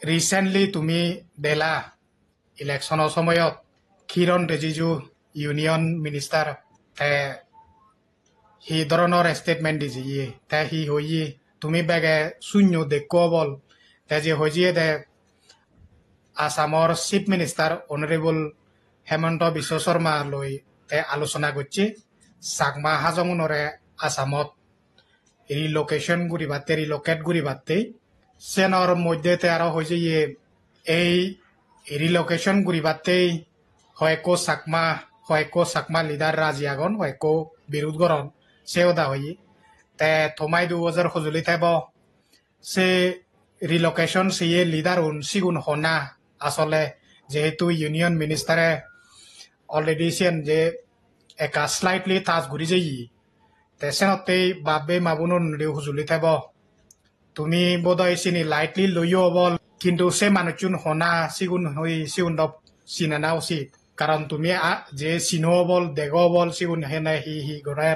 Recently তুমি দেলা ইলেকশনের সময়ত কিরণ রিজিজু ইউনিয়ন মিনিস্টার তে হি ধরনের স্টেটমেন্ট দিছি তে হি হই তুমি বেগে শূন্য দেখো বল তে যে হইয়ে দে আসামর chief minister honourable Hemanta Biswa Sarma লৈ তে আলোচনা করছে চাকমা হাজংনরে আসামত রিলোকেট গুড়িবাতে সেনর মধ্যে আরো হয়েছে এই রিলোকেশন গুড়িবাতে হয়কো চাকমা লিডার রাজি আগন হয়কো বিরোধ গরণ সেওদা হই তে থমাই 2000 সজুলি থাইব সে রিলোকেশন সিয়ে লিডার সিগুন হনা আসলে যেহেতু ইউনিয়ন মিনিস্টারে অলরেডি সেন যে একা স্লাইটলি টাচ ঘুরি যাই তেসেনতে বাবে মাবুনুন হুজুলি থাইব তুমি বোধহয় চিনি লাইটলি লইও বল কিন্তু সে মানুষজন হনা সিগুন চিনানা উচিত কারণ তুমি যে চিনো বল দেগো বল সিগুন হেনা হি গড়ের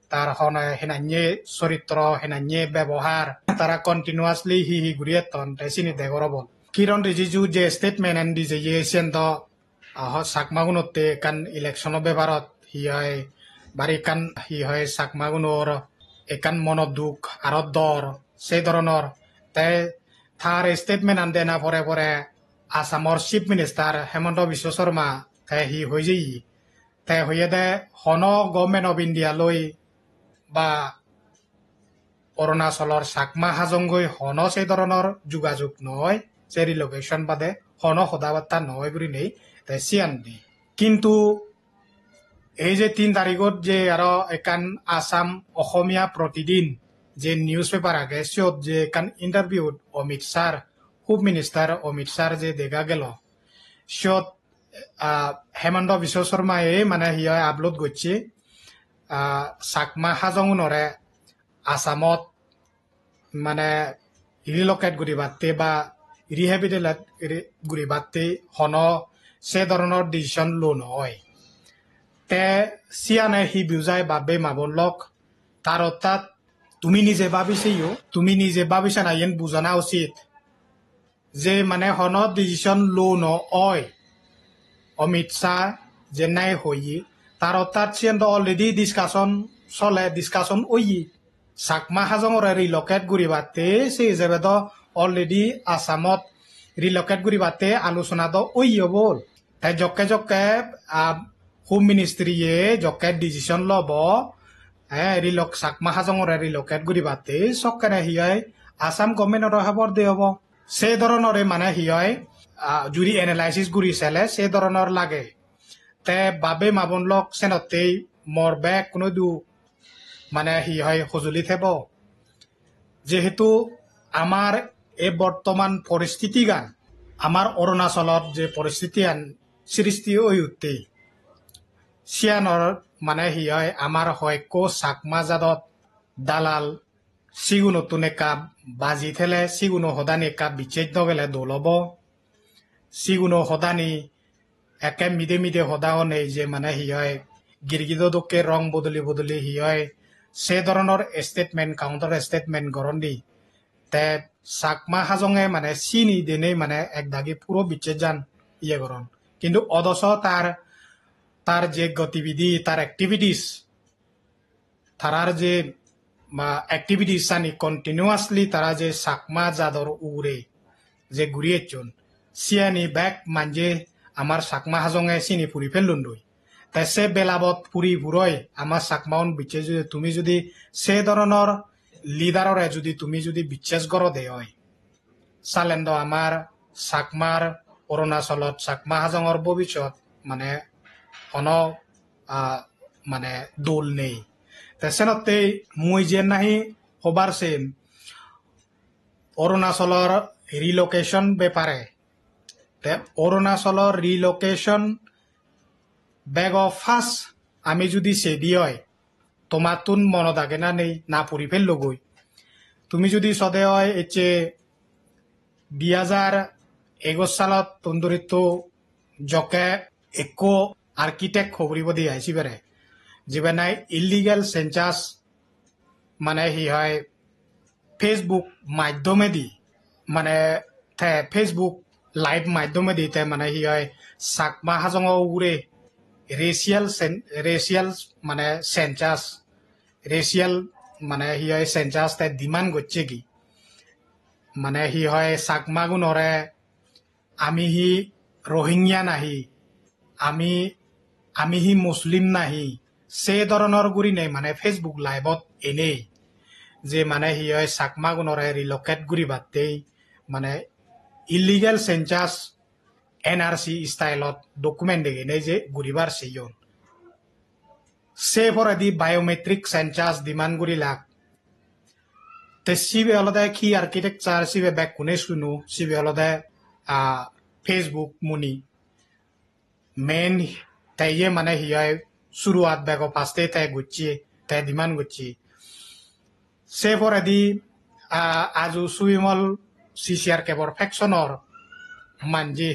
তার হেনাnye চরিত্র হেনাnye ব্যবহার তারা কন্টিনিউয়াসলি হি ঘুরিয়ে তন চিনি দেগর বল কিরণ রিজিজু যে স্টেটমেন্ট এন দিছে সেন দ চাকমাগুনতে কান ইলেকশন ব্যাপারত হি হয় বাড়ি কান হি হয় চাকমাগুনোর একান মনত দুঃখ আর দর সেই ধরনের তাই থার স্টেটমেন্ট আন দেনা পরে আসামর চিফ মিনিস্টার হেমন্ত বিশ্ব শর্মা তাই হি হয়ে যাই তাই হয়ে দে হন গভর্নমেন্ট অফ ইন্ডিয়া লৈ বা অৰুণাচলৰ চাকমা হাজংগৈ হন সেই ধরনের যোগাযোগ নয় সে রিলোকেশন বাদে হন সদাবার্তা নয় বুলি নেই তাই সিয়ান নেই কিন্তু এই যে 3 তারিখত যে আর একান আসাম অসমীয়া প্ৰতিদিন যে নিউজ পেপার আগে সিয়ত যে একান ইন্টারভিউত অমিত শাহ হোম মিনিস্টার অমিত শাহ যে দেখা গেল সিয়ত হেমন্ত বিশ্ব শর্মায় মানে হিয় আপলোড করছে চাকমা হাজংনরে আসামত মানে রিলোকেট গুড়িবাতে বা রিহেবিলিটেট গুড়িবাতে হন সে ধরনের ডিসিশন লো নয় তে সিয়ানে হি বুঝায় বাবে মাবনলক তার অর্থাৎ তুমি নিজে ভাবিছে না ইয়েন বুঝানা উচিত যে মানে হন ডিসিশন লো নয় অমিত শাহ যে নাই হই তার অর্থাৎ সিয়ান তো অলরেডি ডিসকাশন ওই চাকমা হাজংরে রিলোকেট গুড়িবাতে সে হিসাবে তো অলরেডি আসামত রিলোকেট গুড়িবাতে আলোচনা তো ওই বল তাই জকে হোম মিনিস্ট্রিয়ে জকে ডিসিশন লব চাকমা হাজংরে রিলোকেট গুড়িবাতে সরকারে হিয়াই আসাম গভর্নমেন্টর খবর দিয়ে হব সে ধরনের মানে হিয়াই যদি এনালাইসিস গুড়ি চালে সে ধরনের লাগে তে বাবে মাবনলক সেনতেই মরবে কোনো দু মানে হি হয় সজুলি থাকব যেহেতু আমার এই বর্তমান পরিস্থিতি গান আমার অরুণাচলত যে পরিস্থিতি আন সৃষ্টি হয়ে উঠতে সিয়ানর মানে হি হয় আমার হয়কো চাকমা জাদত দালাল সিগুনো তুনে কাপ বাজি থেলে সিগুনো হদানি কাপ বিচ্ছেদ গেলে দৌলব সিগুনো হদানি একে মিদে হদা নেই যে মানে হি হয় গিরগিদ দোকে রং বদলি হি হয় সে ধরনের স্টেটমেন্ট কাউন্টার স্টেটমেন্ট গরণ দি তে চাকমা হাজংয়ে মানে চিনি দিনে মানে এক দাগি পুরো বিচ্ছেদ যান গরণ কিন্তু অদশ তার যে গতিবিধি তার অ্যাক্টিভিটিস তারার যে অ্যাক্টিভিটিস জানি কন্টিনিউয়াসলি তারা যে চাকমা জাদর উড়ে যে ঘুরিয়েছন সিয়ানি ব্যাক মানজে আমার চাকমা হাজংয়ে চিনি ফুরি ফেললুন দই তাই সে বেলাবত ফুরি ফুরই আমার চাকমাউন বিচ্ছে তুমি যদি সে ধরনের লিডাররে তুমি যদি বিশ্বাস করো দে হয় চালেন্দ আমার চাকমার অৰুণাচলত চাকমা হাজংর ভবিষ্যৎ মানে অন মানে দোল নেই তেসেনতে মুই যে নাহি হবার সেম অৰুণাচলৰ ৰিলোকেশন ব্যাপাৰে অৰুণাচলৰ রিলোকেশন বেগ ফার্স্ট আমি যদি সেদি হয় তোমার তুন মনত আগে না নেই না পরি ফেললো গই তুমি যদি সদে হয় এচে 2021 সালত তন্দুরিত জকে একো আর্কিটেক্ট খবরিব দিয়ে আইসি বেড়ে যিবে নাই ইলিগেল সেন্সাস মানে হি হয় ফেসবুক মাধ্যমে দি মানে তে ফেসবুক লাইভ মাধ্যমে দিতে মানে হি হয় সাকমা হাজং উরে রেশিয়াল মানে সেন্সাস রেশিয়াল মানে হি হয় সেন্সাস তে ডিমান্ড করছে কি মানে হি হয় সাকমা গুণরে আমি হি রোহিঙ্গা নাহি আমি আমি হি মুসলিম নাহি সে ধরনের গুড়ি নেই মানে ফেসবুক লাইভত এনেই যে মানে হি হয় সাকমা গুণরে রিলোকেট গুড়ি বাদতেই মানে ইলিগেল সেন্সাস এনআরসি স্টাইলত ডকুমেন্ট দেখে নেই যে গুড়িবার সেইজন সে পরে বায়োমেট্রিক সেন্সাস ডিমান্ড গুড়ি লাগ তে সিবে হলদে কি আর্কিটেকচার সিবে ব্যাক কোনে শুনু সিবে হলদে ফেসবুক মুনি মেন তাইয়ে মানে হিয়াই শুরুয়াত ব্যাগো ফাস্টে তাই গুচ্ছি তাই ডিমান্ড গুচ্ছি সে পরে আজু সুইমল সিসিআর কেবর ফেকশনর মানজি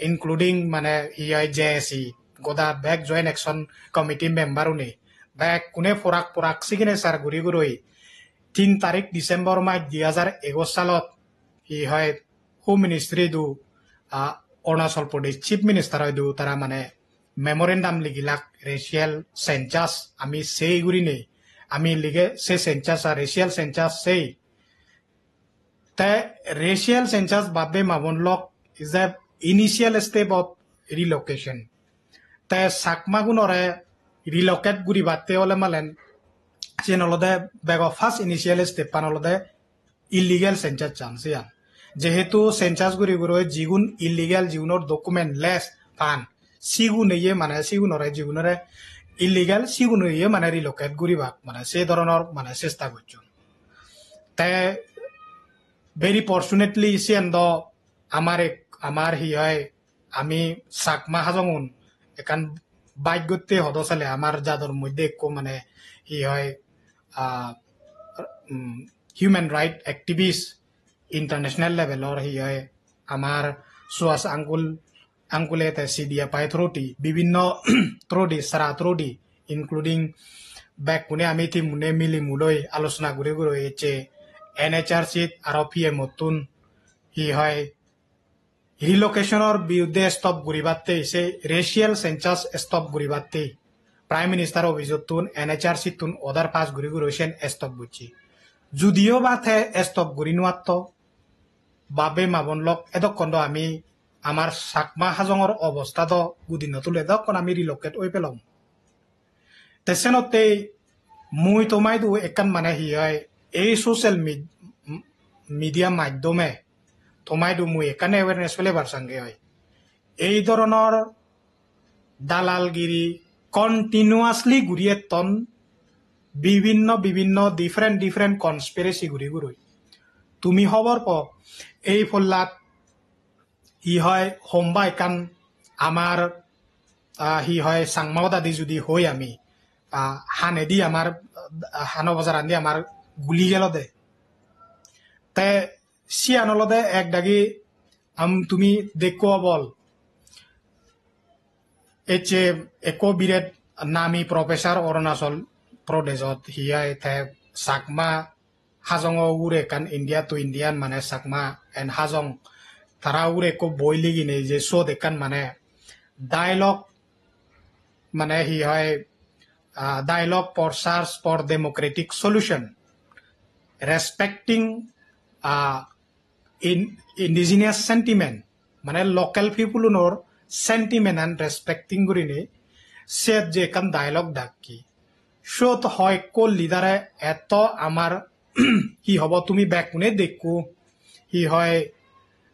ইনক্লুডিং মানে হিয়াই জেএসি গোদা ব্যাক জয়েন্ট অ্যাকশন কমিটি মেম্বার উনি ব্যাক কোনে ফরাক সিগনে সার গুড়ি গুড়ি 3 তারিখ ডিসেম্বর মাস 2021 সালত হি হয় হোম মিনিস্ট্রি দু অৰুণাচল প্ৰদেশ চিফ মিনিষ্টাৰ হয় দু তারা মানে মেমোরেন্ডাম লিগিলাক রেশিয়াল সেন্সাস আমি সেই গুড়ি নেই আমি লিগে সে সেন্সাস আর রেশিয়াল সেন্সাস সেই তে রেশিয়াল সেন্সাস বাবে মাবনলক is a initial step of relocation তে সাকমাগুনরে রিলোকেট গুড়ি বাতে হলে মালেন যে নলদে বেগ ফার্স্ট ইনিশিয়াল স্টেপ পানলদে ইলিগেল সেন্সাস চান্স ইয়ান যেহেতু সেন্সাস গুড়ি গুড়ি যিগুণ ইলিগেল যিগুণর ডকুমেন্ট লেস পান সিগুনে মানে সিগুনরে যিগুণরে ইলিগেল সিগুনে মানে রিলোকেট গুড়ি বাক মানে সে ধরনের মানে চেষ্টা করছেন তে ভেরি ফর্চুনেটলি সিয়ান্দ আমার হি হয় আমি সাকমা হাজঙুন এখান বাইক গতে হদসালে আমার যাদর মধ্যে একো মানে হি হয় হিউম্যান রাইট অ্যাক্টিভিস্ট ইন্টারন্যাশনাল লেভেলর হি হয় আমার সুয়াস আঙ্কুলে সিডিয়া পাই থ্রোটি বিভিন্ন থ্রোডি সারা থ্রোডি ইনক্লুডিং ব্যাক কোনে আমি তি মুনে মিলি মুলৈ আলোচনা করে করে এচে এনএচআরসি আর পিএম মতুন হি হয় রিলোকেশনের বিরুদ্ধে স্টপ গুড়িবাতে সে রেশিয়াল সেন্সাস স্টপ গুড়িবাতে প্রাইম মিনিস্টার অভিযোগ তুন এনএচআরসি তুন অদার পাস গুড়ি গুড়েছেন স্টপ গুছি যদিও বা থে স্টপ গুড়ি নোয়াত বাবে মাবনলক এদকন্দ আমি আমার সাকমা হাজঙর অবস্থা দ গুদিন তুলে দক্ষণ আমি রিলোকেট ওই পেলাম তেসেনতে মুই তোমাই দু একান মানে হি হয় এই সোশ্যাল মিডিয়া মাধ্যমে তোমাই দু মুই একানে অ্যাওয়ারনেস পেলে বারসাঙ্গে হয় এই ধরনের দালালগিরি কন্টিনিউয়াসলি ঘুরিয়ে তন বিভিন্ন ডিফারেন্ট কনস্পিরেসি ঘুরি ঘুরই তুমি খবর প এই ফল্লাত হি হয় হোমবা একান আমার হি হয় সাংমাও দাদি যদি হই আমি হানেদি আমার হানো বাজার আনি আমার গুলি গেল দে তে সি আনলদে এক দাগি তুমি দেখো বল এচে একো বিরেট নামি প্রফেসর অৰুণাচল প্রদেশত হিয়াই থে সাকমা হাজং উরে কান ইন্ডিয়া টু ইন্ডিয়ান মানে সাকমা এন্ড হাজং তারা উরে একো বই লিগি নেই যে শো দেখান মানে ডায়লগ মানে হি হয় dialogue for search for democratic solution, respecting indigenous sentiment, মানে local people nor sentiment and respecting gurini set je kan dialogue dakki shot hoy ko leader eto amar hi hobo tumi back ne dekku hi hoy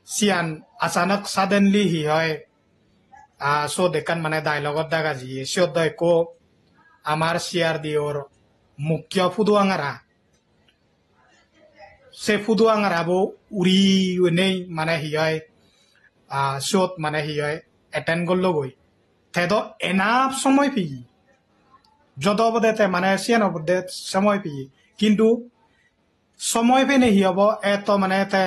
sian achanak suddenly hi hoy so dekan মানে dialogue daga ji shot doi ko আমার share দিওর মুখ্য ফুদুয়াঙ্গারা সে ফুদুয়াঙ্গারা বো উড়ি নেই মানে হিয়াই শোত মানে হিয়াই এটেন্ড করলো গই তেদ এনাফ সময় পি যত অবদেতে মানে সিয়ান অবদে সময় পি কিন্তু সময় পে নেই হব এত মানে তে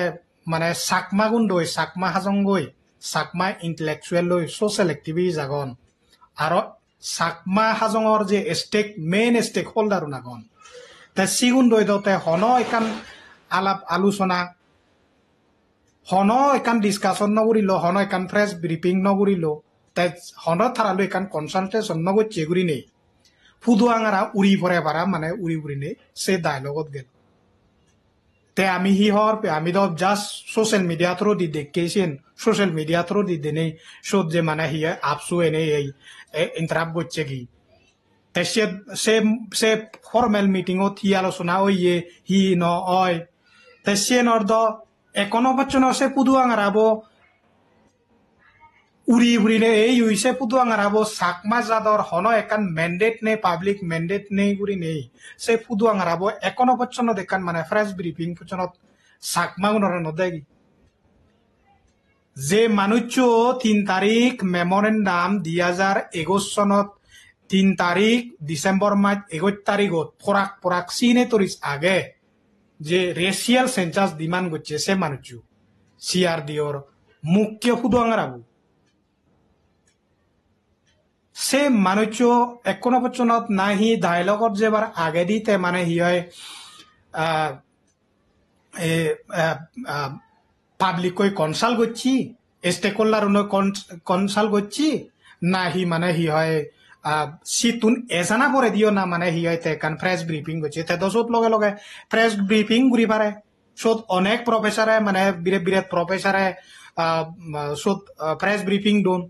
মানে সাকমা গুণ দই সাকমা হাজং গই সাকমা ইন্টেলেকচুৱেল লৈ সোশ্যাল এক্টিভিটি জাগন আর সাকমা হাজঙর যে মেইন স্টেক হোল্ডার নাগন তে সিগুন দইতে হন একান আলাপ আলোচনা হন একান ডিসকাশন নকরিলো হন একান প্রেস ব্রিফিং নকরিলো তাই হন থারালো একান কনসালটেশন নগচ্ছে গুরি নেই ফুদু আঙারা উড়ি পরে পারা মানে উড়ি উড়ি নেই সে ডায়লগত গেল তে আমি হি হওয়ার আমি তো just social media through the দেখেছেন সোশ্যাল মিডিয়া থ্রু দি দেনে সোদ যে মানে হি আপসু এনে এই ইন্টারাপ করছে কি তে সে সে ফর্মেল মিটিং ও হি আলোচনা ওই হি ন ওই তে সে নর্দ এখনো বচ্চন সে পুদু আঙারাবো উড়ি উড়িলে এই উইসে পুদু আঙারাবো সাকমা জাদর হন একান ম্যান্ডেট নেই পাবলিক ম্যান্ডেট নেই গুড়ি নেই সে পুদু আঙারাবো এখনো বচ্চন দেখান মানে ফ্রেশ ব্রিফিং পচনত সাকমা উনর নদেগি যে মানুষ 3 তারিখ মেমোরেন্ডাম 2021 সনত 3 তারিখ ডিসেম্বর মাস 11 তারিখত পরাক পরাক সিনেটরিস আগে যে রেশিয়াল সেন্সাস ডিমান্ড করছে সে মানুষ সিআরডি ওর মুখ্য পুদু আঙারাবো সে মানুষ এখনো পর্যন্ত না হি ডায়লগত যেবার আগে দিতে মানে হি হয় পাবলিক কনসাল্ট করছি স্টেক হোল্ডার কনসাল্ট করছি না হি মানে হি হয় সি তুন এজানা পরে দিও না মানে হি হয় তেকান প্রেস ব্রিফিং করছে তে দশত লগে লগে প্রেস ব্রিফিং ঘুরি পারে সত অনেক প্রফেসরে মানে বিরাট বিরাট প্রফেসরে সত প্রেস ব্রিফিং দোন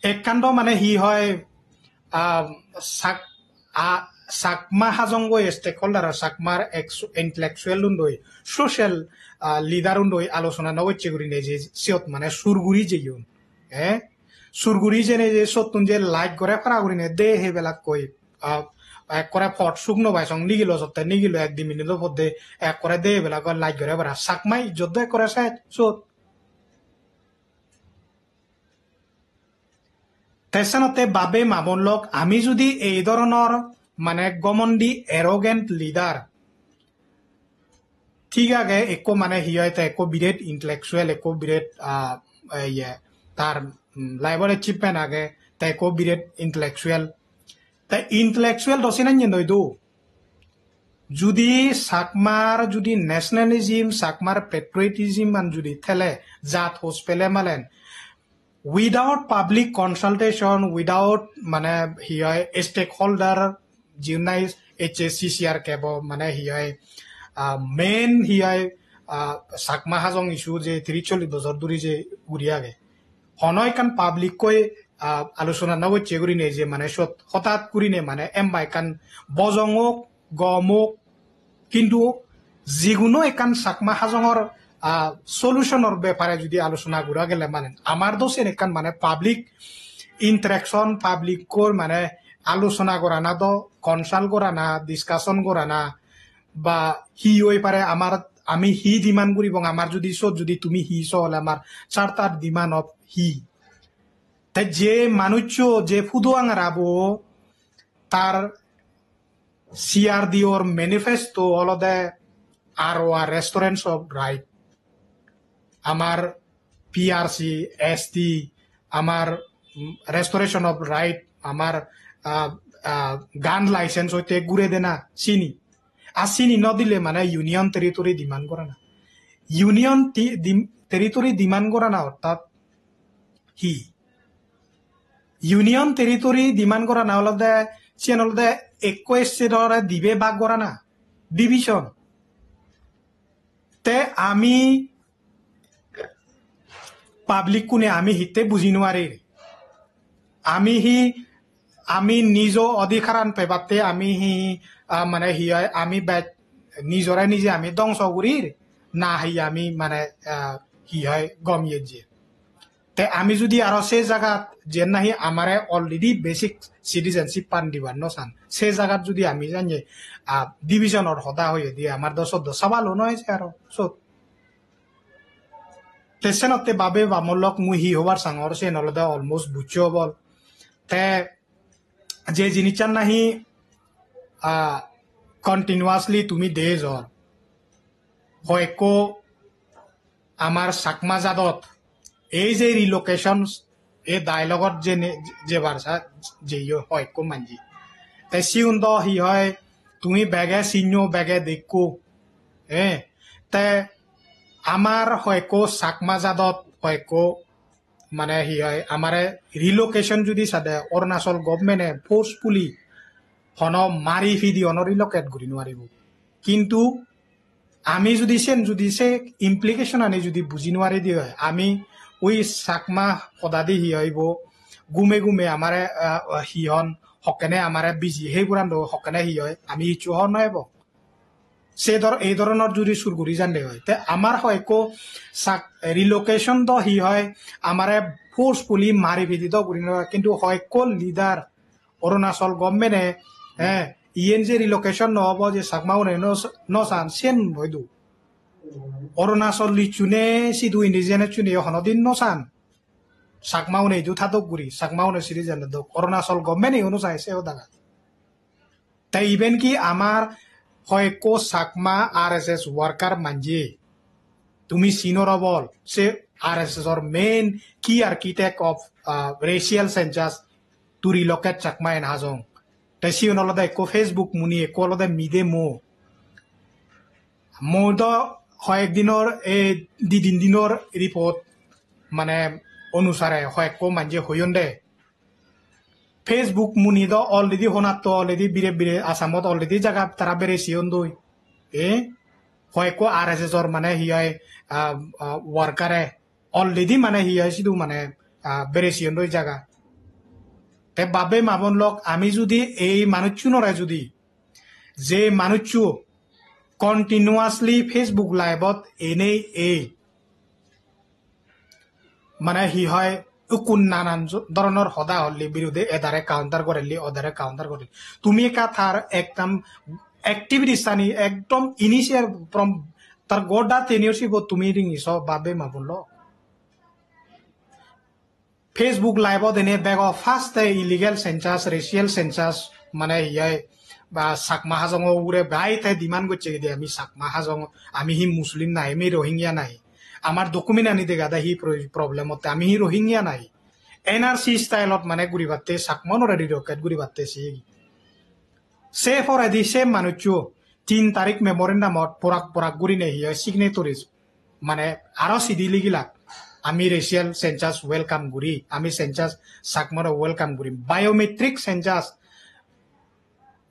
এককাণ্ড মানে হি হয় সাকমা হাজংগ স্টেক হোল্ডার সাকমার ইন্টেলেকচুয়াল উন্দই সোশ্যাল লিডার উন্দই আলোচনা নগচ্ছে করি নেই যে সিয়ত মানে সুরগুড়ি যে সুরগুড়ি যে যে সতুন যে লাইট করে ফারা করি নে দে হেবেলাক কই এক করে ফট শুকনো বাইসং নিগিল সত্য নিগিল 1-2 মিনিটের মধ্যে এক করে দে হেবেলাক লাইট করে ফারা সাকমাই যদ্দ করে সাইড সত তেসনতে বাবে মামলক আমি যদি এই ধরনের মানে গমন্ডি এরোগেন্ট লিডার ঠিক আগে একো মানে হি হয় একো বিরেট ইন্টেলেকচুয়াল একো বিরেট তার লাইফর অ্যাচিভমেন্ট আগে তাই একো বিরেট ইন্টেলেকচুয়াল তাই ইন্টেলেকচুয়াল দশিনা নইদো যদি সাকমার যদি ন্যাশনালিজম সাকমার পেট্রিয়টিজম মান যদি থেলে জাত হোস পেলে মালেন উইদাউট পাবলিক কনসালটেশন উইদাউট মানে হি হয় স্টেক হোল্ডার জিউনাই HSCCR কেব মানে হি হয় মেইন হি হয় সাকমা হাজং ইস্যু যে 40 বছর ধরে যে উড়িয়াগে হনয় কান পাবলিক কই আলোচনা নগচ্ছে করি নে যে মানে হঠাৎ করি নে মানে এমবাই কান বজঙক গমক কিন্তু যিকোনো একান সাকমা হাজঙর সলিউশনের ব্যাপারে যদি আলোচনা করা গেলে মানে আমার দোষের একান মানে পাবলিক ইন্টারাকশন পাবলিক কোর মানে আলোচনা করা না তো কনসাল্ট করা না ডিসকাশন করা না বা হি হয়ে পারে আমার আমি হি ডিমান্ড করি এবং আমার যদি যদি তুমি হি হলে আমার চারটার ডিমান্ড অফ হি তাই যে মানুষ যে ফুদু আঙারাবো তার সিআরডি ওর ম্যানিফেস্টো অলদে আর রেস্টুরেন্টস অফ রাইট আমার PRC ST আমার রেস্টোরেশন অফ রাইট আমার গান লাইসেন্স হইতে ঘুরে দেনা চিনি আর চিনি নদিলে মানে ইউনিয়ন টেরিটরি ডিমান্ড করে না ইউনিয়ন টেরিটরি ডিমান্ড করে না অর্থাৎ হি ইউনিয়ন টেরিটরি ডিমান্ড করা না হলে চেন হলে 21 স্টেটর দিবে ভাগ করা না ডিভিশন তে আমি পাবলিক কোনে আমি হিতে বুঝি নোৱাৰি আমি নিজ অধিকারান পেবাতে আমি মানে হি আমি নিজরে নিজে আমি ধ্বংস করি না আমি মানে হি হয় গমিয়ে যে তে আমি যদি আরো সে জায়গাত যে নাহি আমারে অলরেডি বেসিক সিটিজেনশিপ পান দিবার নসান সে জায়গাত যদি আমি জানি ডিভিশনের হতা হয়ে দিয়ে আমার দশ ভালো নয় আরো সত তেসেনতে বাবে বামলক মুই হি হবার সাঙর সে নলদা অলমোস্ট বুঝছো বল তে যে জিনিসটার নাহি কন্টিনিউয়াসলি তুমি দে জ্বর হয়কো আমার সাকমা জাদত এই যে রিলোকেশন এই ডায়লগত যে বারসা যে হয়কো মানজি তাই সিউন্দ হি হয় তুমি বেগে চিনো বেগে দেখো তে আমাৰ হয়কো চাকমা জাদত হয়কো মানে হয় আমাৰে ৰিলোকেশন যদি সাদে অৰুণাচল গভৰ্নমেন্টে ফোৰ্সফুলি হন মাৰি ফিদি হন ৰিলোকেট কৰি নোৱাৰিব কিন্তু আমি যদি সে ইমপ্লিকেশন আনি যদি বুঝি নোৱাৰি দি হয় আমি ওই চাকমা সদাদি হি হইব গুমে গুমে আমারে হিহন হকেনে আমারে বিজি সেইগুৰান হকেনে হি হয় আমি ইচ্ছু হন নহব এই ধরনের যদি সুরগুড়ি জানতে হয় তে আমার হয়কো রিলোকেশন তো হি হয় আমারে ফোর্সফুলি মারি ভিদি তো করি কিন্তু হয়কো লিডার অরুণাচল গভর্নমেন্টে হ্যাঁ ইয়েন যে রিলোকেশন নহব যে চাকমাউনে নচান সেন হয়তো অরুণাচল লিচুনে সিধু ইন্ডিজেনে চুনে হনদিন নচান চাকমাউনে ইদু থাতক গুড়ি চাকমাউনে সিরি জানে দোক অরুণাচল গভর্নমেন্ট ইউনো চাইছে ও দাগা তাই ইভেন কি আমার হয়কো চাকমা RSS ওয়ার্কার মানজি তুমি সিনোরবল সে RSS or main key architect of racial census to relocate Chakma in Hazong তাই সিওন অলদা একো ফেসবুক মুনি একো অলদা মিদে মোৰ তো কয়েকদিনৰ এই দিনৰ রিপোর্ট মানে অনুসারে হয়কো মানজি হইন দে ফেসবুক মুনি তো অলরেডি হোনাত তো অলরেডি বিরে বিরে আসামত অলরেডি জায়গা তারা বেড়েছিয়ন দই হয়কো RSS মানে হিয়াই ওয়ার্কারে অলরেডি মানে হিয়াই সিধু মানে বেড়েছিয়ন দই জায়গা তে বাবে মাবন লোক আমি যদি এই মানুষচু নরে যদি যে মানুষচু কন্টিনিউয়াসলি ফেসবুক লাইভত এনেই এই মানে হি হয় কোন নানান ধরনের হদা হলি বিরুদ্ধে এদারে কাউন্টার করেলি ওদারে কাউন্টার করেলি তুমি কা তার একদম অ্যাক্টিভিটিস আনি একদম ইনিশিয়াল ফ্রম তার গোডা টেনিয়রশিপ তুমি রিঙিস বাবে মাবুল ফেসবুক লাইভত এনে বেগ first illegal census racial census মানে ইয়াই বা চাকমা হাজং উরে বাই তাই ডিমান্ড করছে কি আমি চাকমা হাজং আমি হি মুসলিম নাই আমি রোহিঙ্গিয়া নাই আমার ডকুমেন্ট আনি দেখা দে হি প্রবলেমতে আমি হি রোহিঙ্গিয়া নাই NRC স্টাইলত মানে ঘুরি বাতে চাকমনরে রিলোকেট ঘুরি বাতে সে ফরাদি সে মানুষও 3 তারিখ মেমোরেন্ডামত পরাক ঘুরি নেই সিগনেটরিজ মানে আরো সিদি লিগিলাক আমি রেশিয়াল সেন্সাস ওয়েলকাম করি আমি সেন্সাস চাকমর ওয়েলকাম করি বায়োমেট্রিক সেন্সাস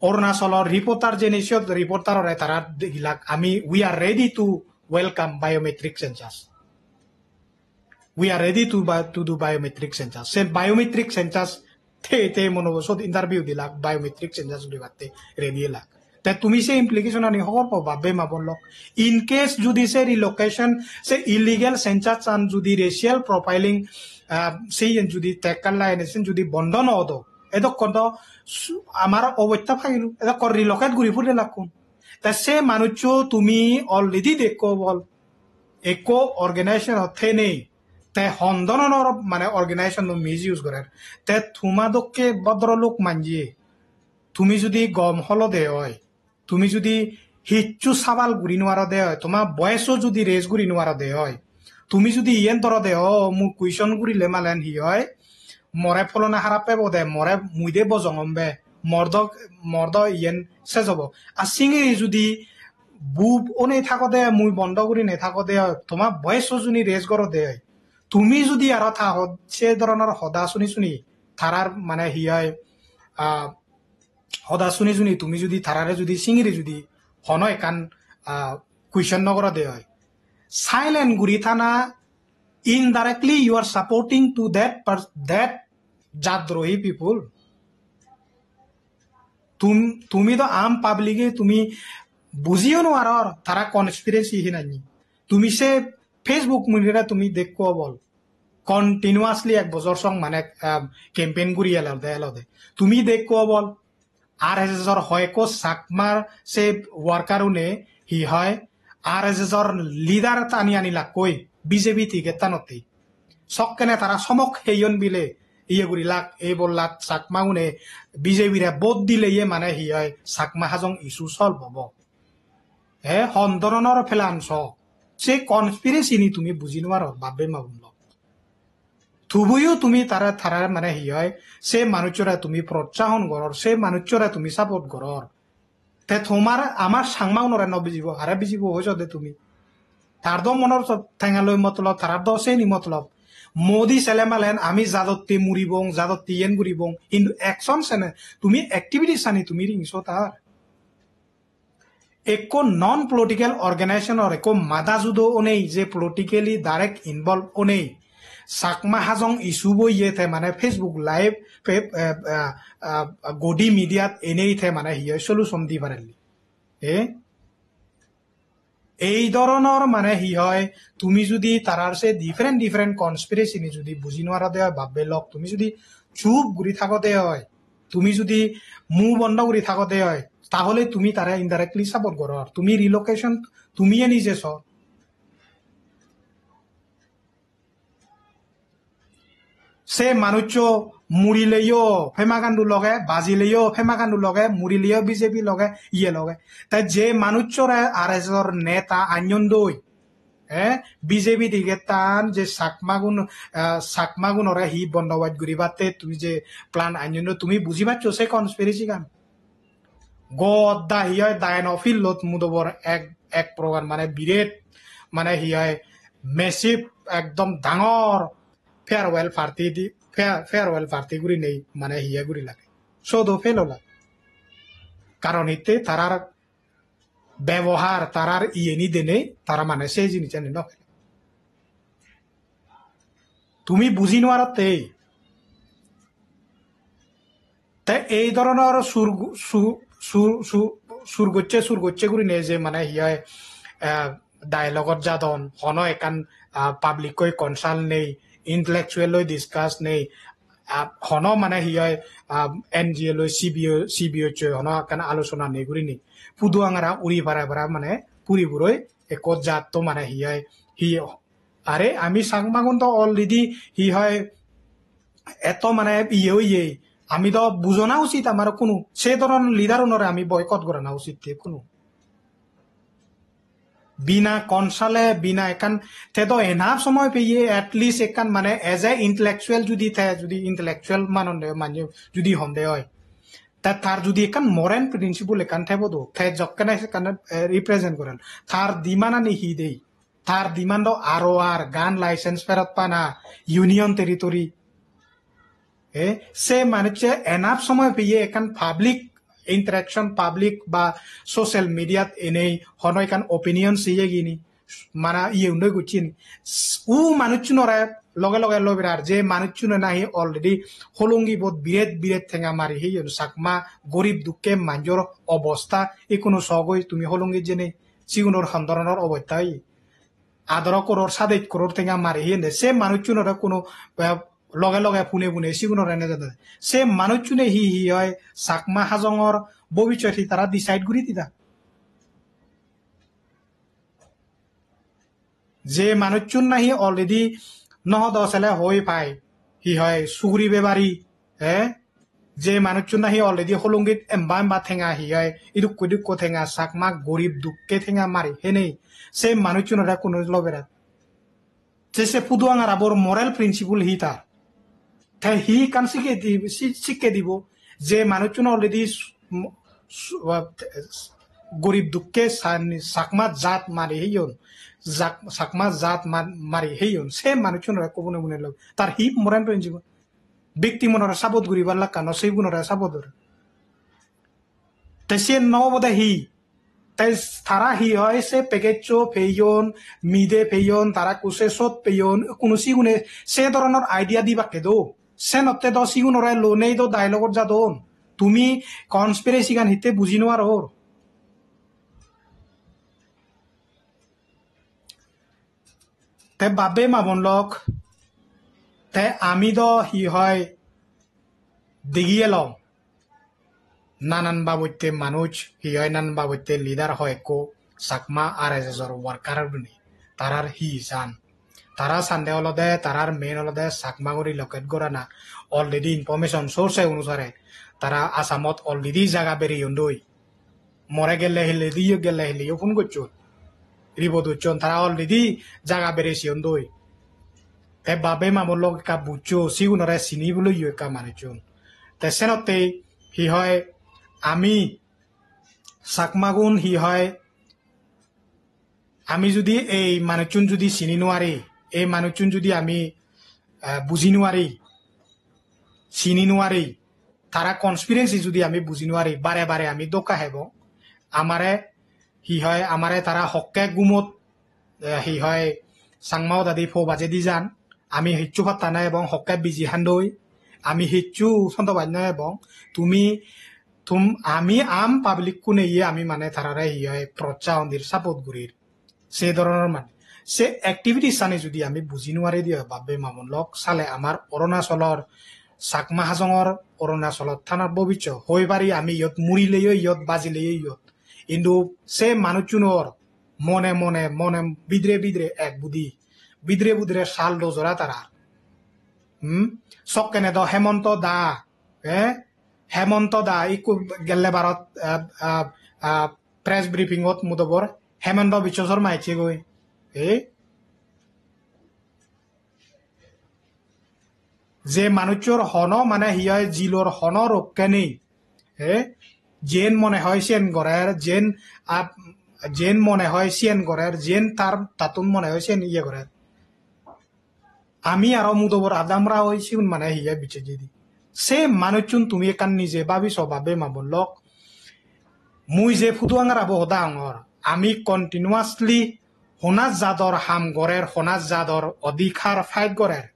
অরুণাচলের রিপোর্টার যে নিশ্চয় রিপোর্টারে তারা দেখিলাক আমি we are ready to welcome biometric census we are ready to do biometric census সে বায়োমেট্রিক সেন্সাস তে মনোবসত ইন্টারভিউ দিলাক বায়োমেট্রিক সেন্সাস দিবাতে রেডি লাগ তে তুমি সে ইমপ্লিকেশন আনি খবর পাবা বে মাবন লোক ইন কেস যদি সে রিলোকেশন সে ইলিগেল সেন্সাস আন যদি রেশিয়াল প্রোফাইলিং সেই যদি টেকাল লাইনেশন যদি বন্ধ নহদ এদক কত আমার অবস্থা ফাইল এদক রিলোকেট ঘুরি ফুলে লাগুন তা সে মানুষ তুমি অলরেডি দেখো বল একো অর্গানাইজেশন হতে নেই তে হন্দনর মানে অর্গানাইজেশন মিস ইউজ করে তে তোমাদকে ভদ্রলোক মানজিয়ে তুমি যদি গম হল দে হয় তুমি যদি হিচ্ছু সাবাল ঘুরি নোয়ার দে হয় তোমার বয়সও যদি রেস ঘুরি নোয়ার দে হয় তুমি যদি ইয়েন ধর দে মোক কুইশন ঘুরিলে মালেন হি হয় মরে ফলনা হারাপে বোধে মরে মুইদে বজঙম্বে মর্দ ইয়েন শেষ হব আর সিঙ্গি যদি বুব ও নেই থাকো দে মুই বন্ধ করি নেই থাকো দে তোমার বয়সও যদি রেস করো দে তুমি যদি আরো থাকো সে ধরনের হদা শুনি থারার মানে হি হয় হদা শুনি তুমি যদি থারারে যদি সিঙ্গিরি যদি হনয় কান কুইশন নগর দে হয় সাইলেন্ট গুড়ি থানা indirectly you are supporting to that জাতদ্রোহী পিপুল তুমি তো আম পাবলিকে তুমি বুঝিও নোয়ার তারা কনস্পিরেসি হি নানি তুমি সে ফেসবুক মুনিরা তুমি দেখো বল কন্টিনিউয়াসলি 1 বছর সং মানে ক্যাম্পেইন করি এলাদে তুমি দেখো বল RSS হয়কো চাকমার সে ওয়ার্কার উনে হি হয় RSS লিডার টানি আনিলা কই বিজেপি থেকে টানতে সকনে তারা সমক হেয়ন বিলে ইয়ে গুড়ি লাখ এই বললাক চাকমা উনে বিজেপিরে বোধ দিলে ইয়ে মানে হি হয় চাকমা হাজং ইস্যু সলভ হব হে হন্দরণর ফেলাংশ সে কনস্পিরেসি নি তুমি বুঝি নোয়ার বাবে মাবুল থুবুইও তুমি তারা মানে হি হয় সে মানুষরা তুমি প্রোৎসাহন করর সে মানুষরা তুমি সাপোর্ট করর তে তোমার আমার সাংমাও নরে নবিজিব আরে বিজিব হইছ দে তুমি তার দ মনের ঠেঙ্গালই মতলব তারার দ সেই নি মতলব মোদি সেলেমালেন আমি জাদত্তি মুড়িবং জাদত্তি ইয়েন গুড়িবং কিন্তু অ্যাকশন সেনে তুমি অ্যাক্টিভিটি সানি তুমি রিংসো তার একো নন পলিটিক্যাল অর্গানাইজেশন একো মাদা জুদো নেই যে পলিটিক্যালি ডাইরেক্ট ইনভলভ নেই সাকমা হাজং ইস্যু বই ইয়ে থে মানে ফেসবুক লাইভ গদি মিডিয়াত এনেই থে মানে হিয়ে সলিউশন দি পারেলি এই ধরনের মানে হি হয় তুমি যদি তারার সে ডিফারেন্ট ডিফারেন্ট কনস্পিরেসি নি যদি বুঝি নোয়ারা দেওয়া ভাববে লক তুমি যদি চুপ ঘুরি থাকতে হয় তুমি যদি মু বন্ধ করে থাকতে হয় তাহলে তুমি তারা ইনডাইরেক্টলি সাপোর্ট করো আর তুমি রিলোকেশন তুমিয়ে নিজে চ সে মানুষ মুড়িলেও ফেমাকান্দু লগে বাজিলেও ফেমাকান্দু লগে মুড়িলেও বিজেপি লগে ইয়ে লগে তাই যে মানুষরে আর এজর নেতা আঞ্জন্দই বিজেপি দিকে টান যে সাকমাগুন ওরা হি বন্দোবস্ত গুরিবাতে তুমি যে প্ল্যান আঞ্জন্দ তুমি বুঝি পাচ্ছ সে কনস্পিরেসি গান গদা হিয় দায়ন অফিল লত মুদবর এক প্রকার মানে বিরেট মানে হিয় মেসিভ একদম ডাঙর ফেয়ারওয়েল পার্টি দি ফেয়ারওয়েল পার্টি গুড়ি নেই মানে হিয়া গুড়ি লাগে সৌদ ফেল কারণ এতে তারার ব্যবহার তারার ইয়েনি দেনে তারা মানে সেই জিনিস নফেলে তুমি বুঝি নোয়ারাতে তাই এই ধরনের সুরগচ্ছে গুড়ি নেই যে মানে হিয়ায় ডায়লগত যাদন হন একান পাবলিক কনসাল্ট নেই ইন্টেলেকচুয়েল ডিসকাস নেই হন মানে হিয়ায় NGO CBO হন একান আলোচনা নেই গুড়ি নেই পুদু আঙারা উড়ি ভাড়া মানে পুরিবুরই এক জাত তো মানে হিয়ায় হি আরে আমি সাংমাগুন তো অলরেডি হি হয় এত মানে ইয়ে আমি তো বুঝনা উচিত আমার কোনো সে ধরনের লিডার নরে আমি বয়কট করে না উচিত কোনো বিনা কনসালে বিনা একান তে তো এনাফ সময় পেয়ে এটলিস্ট একান মানে এজ এ ইন্টেলেকচুয়াল যদি থে যদি ইন্টেলেকচুয়াল মানে যদি হন্দে হয় তার যদি একান মরেন প্রিন্সিপল একান থেবো তো থে জকানে সেখানে রিপ্রেজেন্ট করেন তার দিমানানি হি দেই তার ডিমান্ড আর গান লাইসেন্স ফেরত পানা ইউনিয়ন টেরিটরি সে মানুষে এনাফ সময় পেয়ে এখান পাবলিক ইন্টারাকশন পাবলিক বা সোশ্যাল মিডিয়াত এনেই হন এখান অপিনিয়ন সিয়ে গিনি মানে ইয়ে উন্নয় করছি উ মানুষজনরা লগে লগে লবিরার যে মানুষজনে নাহি অলরেডি হলঙ্গি বোধ বিরেত ঠেঙা মারি হি সাকমা গরিব দুঃখে মাঞ্জর অবস্থা এই কোনো সগই তুমি হলঙ্গি জেনে সিগুনোর সন্দরণের অবস্থা আদর করোর 7 করোর ঠেঙা মারি হি সে মানুষজনরা কোনো লগে লগে পুনে পুনে সিগুনোর এনে যেতে সে মানুষজনে হি হয় সাকমা হাজঙর ভবিষ্যৎ তারা ডিসাইড করি দিতা যে মানুষজন নাহি অলরেডি 9-10 সালে হয়ে পায় হি হয় সুগুরি বেবারি যে মানুষজন নাহি অলরেডি হলঙ্গিত এম্বা ঠেঙা হি হয় ইদুক্কো ঠেঙা সাকমা গরিব দুঃখে ঠেঙা মারি হেনেই সে মানুষজনরা কোনো লবেরা যে সে পুদুয়াঙার আবর মরাল প্রিন্সিপল হি তার তাই হি কান শিখে দিব যে মানুষজন অলরেডি গরিব দুঃখে সাকমা জাত মারি হেইন সাকমা জাত মারি হেইন সে মানুষজনরা কবনে মনে লোক তার হি মরেন প্রিন্সিপল ব্যক্তি মনরা সাবত ঘুরিবার লাগানো সেই গুণরা সাবত তাই সে নবদে হি তাই তারা হি হয় সে পেকেজ পেয়ন মিদে পেয়ন তারা কুসে সত পেয়ন কোনো সিগুনে সে ধরনের আইডিয়া দিবাকে দো সে নতে দ সিগুনরে লোনেই দো ডায়লগত যা দোন তুমি কনস্পিরেসি গান হিতে বুঝি নোয়ার ওর তে বাবে মাবন লক তে আমি দ হি হয় দিগিয়ে লম নানান বাবইতে মানুষ হি হয় নানান বাবইতে লিডার হয় কো সাকমা আর এজর ওয়ার্কার তারার হি জান তারা সান্দে অলদে তারার মেন অলদে সাকমাগুড়ি লকেট গড়া না অলরেডি ইনফরমেশন সোর্স অনুসারে তারা আসামত অলরেডি জায়গা বেরিয়ে দই মরে গেলে হিলে ফোন করছুন রিপোর্ট হচ্ছন তারা অলরেডি জায়গা বেরিয়েছি দই তে বাবে মামুর লগ কা বুঝছো সিগুনরে চিনি বলে ইয়ে কা মানিছুন তে সেনতে হি হয় আমি সাকমাগুন হি হয় আমি যদি এই মানুষজন যদি চিনি নোৱাৰি এই মানুষজন যদি আমি বুজি নোৱাৰি চিনি নোৱাৰি তাৰা কনস্পিৰেন্সি যদি আমি বুঝি নোৱাৰি বারে বারে আমি দোকা হেব আমারে হি হয় আমারে তারা হকে গুমত হি হয় সাংমাও দাদি ফো বাজে দি যান আমি হিচ্ছু ফাত্তা নাই এবং হকে বিজি হান্দই আমি হিচ্ছু সন্তবাদ নাই এবং আমি আম পাবলিক কোনে ইয়ে আমি মানে তারারে হি হয় প্রচার সাপোর্ট গুরির সেই ধরনের মানে সে অ্যাক্টিভিটি সানি যদি আমি বুঝি নোৱাৰি দিয়ে বাবে মামুন লক চালে আমাৰ অৰুণাচলৰ চাকমা হাজঙৰ অৰুণাচলত থানার ববিচ্ছ হৈ পারি আমি ইয়ত মুড়িলেও ইয়ত বাজিলেও ইয়ত কিন্তু সে মানুষজনের মনে মনে মনে বিদ্রে বিদ্রে এক বুদ্ধি বিদ্রে বুদ্রে শাল ডোজরা তারা সকেনে দ হেমন্ত দা ইকু গেলে ভারত প্রেস ব্রিফিংত মুদবর হেমন্ত বিশ্ব শর্মা আইছে গই যে মানুষের হন মানে হিয় জিলোর হন রক্ষে নেই জেন মনে হয় সেন গড়ের জেন মনে হয় সেন গড়ের জেন তার তাতুন মনে হয় সেন ইয়ে গড়ের আমি আরো মুদবর আদামরা হয়েছি মানে হিয়া বিচে যদি সে মানুষজন তুমি একান নিজে ভাবিস বাবে মাবলক মুই যে ফুটুয়াঙ্গার আবহদা আঙর আমি কন্টিনিউয়াসলি হোনাজ জাদর হাম গড়ের হোনাজ জাদর অধিকার ফাইট গড়ের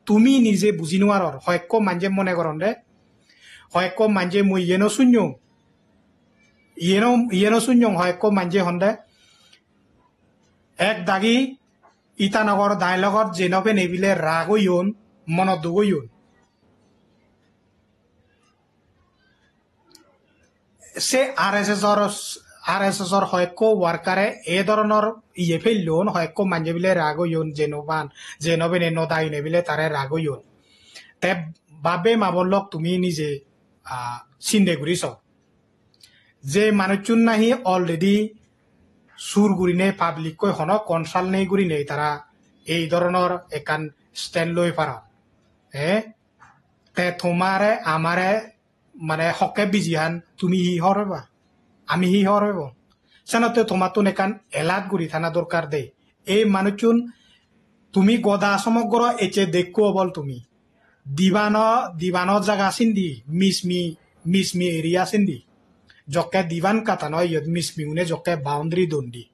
তুমি নিজে বুঝি নোয়ারর হয়ক মানজে মনে করন দে হয়ক মানজে মুই ইয়েনো শূন্য হয়ক মানজে হন্দে এক দাগি ইটানগর দাইলগর জেনবে নেবিলে রাগ ইউন মনত দুগ ইউন সে আর এস এসর হয়ক ওয়ার্কারে এ ধরনের ইয়ে ফেললুন হয়ক মানজে বিলে রাগ ইউন জেনবে নে নদাই নেবিলে তারে রাগ ইউন তে বাবে মাবলক তুমি নিজে চিন্তা করিস যে মানুষজন নাহি অলরেডি সুর গুড়ি নেই পাবলিক কই হন কনসাল নেই গুড়ি নেই তারা এই ধরনের একান স্ট্যান্ড লই পার তে তোমারে আমারে মানে হকে বিজিহান তুমি হি হরবা আমি হি হরব সেনতে তোমার তো একান এলাদ গুড়ি থানা দরকার দে এই মানুষজন তুমি গদা সমগ্র এচে দেখো বল তুমি দিবান জায়গা চিন্দি মিসমি এরিয়া চিন্দি জকে দিবান কাটা নয় ইয়ত মিসমিউনে জকে বাউন্ডারি দন্ডি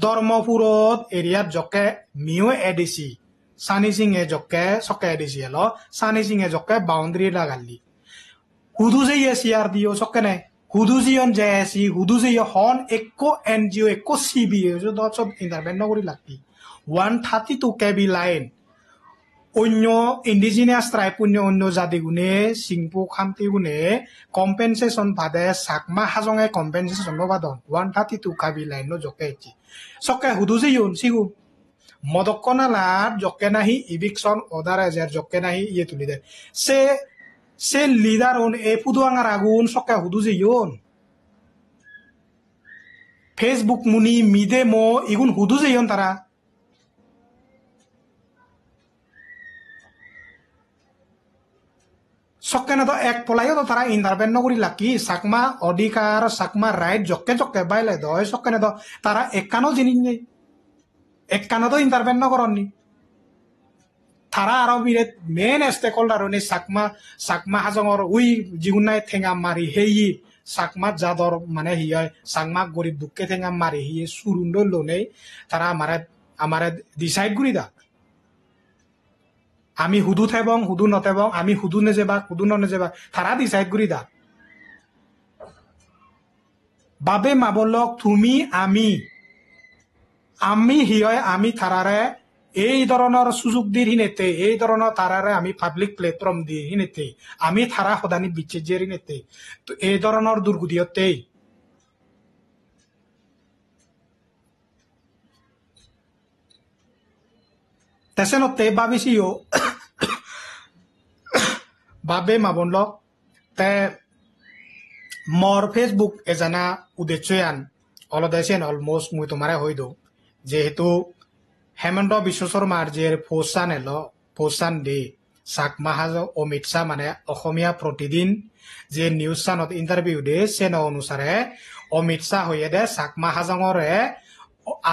ধর্মপুরত এরিয়াত জকে মিও এডিসি সানি সিংহে জকে চকে এডিসি এলো সানি সিংহে জকে বাউন্ডারি লাগালি হুদু যে সিআর দিও চকে নাই হুদু জিয়ন যে এসি হুদু যে হন একো এনজিও একো সিবিএ সব ইন্টারভেন নকরি লাগবি 132 কেবি লাইন অন্য ইন্ডিজিনিয়াস ট্রাইব অন্য জাতি গুণে সিংপু খামতি গুণে কম্পেনসেশন ভাদে চাকমা হাজঙে কম্পেনসেশন বাদন 132 কাবি লাইন জকে চকে হুদু যে ইউন সিগু মদকনালার জকে নাহি ইভিকশন অর্ডার এজার জকে নাহি ইয়ে তুলি দে সে লিডার হন এ ফুদুয়াঙ্গার আগুন চকে হুদু যে ইউন ফেসবুক মুনি মিদে মো ইগুন হুদু যে ইউন তারা সকেনে তো এক পলাইও তো তারা ইন্টারভেন নকরি লাকি চাকমা অধিকার চাকমা রাইট জকে বাইলে দয় সকেনে তো তারা একানো জিনিস নেই একানো তো ইন্টারভেন নকরনি তারা আরো বিরেট মেন স্টেক হোল্ডার নে চাকমা হাজঙর উই জিগুনাই ঠেঙা মারি হেই চাকমা জাদর মানে হিয় চাকমা গরিব দুঃখে ঠেঙা মারি হিয়ে সুরুন্দ লোনে তারা আমারে ডিসাইড করি দা আমি হুদু থেবং হুদু নথেবং আমি হুদু নেজেবা হুদু নেজেবা তারা ডিসাইড করি দা বাবে মাবলক তুমি আমি হিয় আমি তারারে এই ধরনের সুযোগ দি হিনেতে এই ধরনের তারারে আমি পাবলিক প্ল্যাটফর্ম দি হিনেতে আমি তারা সদানি বিচ্ছেদ হিনেতে তো এই ধরনের দুর্গুদিয়তে তেসেনতে ভাবিছিও বাবে মাবনলক তে মর ফেসবুক এজানা উদ্দেশ্যয়ান অলদেছেন অলমোস্ট মুই তোমারে হই দো যেহেতু হেমন্ত বিশ্ব শর্মার যে পোস্টান দে চাকমা হাজ অমিত শাহ মানে অসমীয়া প্ৰতিদিন যে নিউজ চানত ইন্টারভিউ দে সেন অনুসারে অমিত শাহ হয়ে দে চাকমা হাজঙরে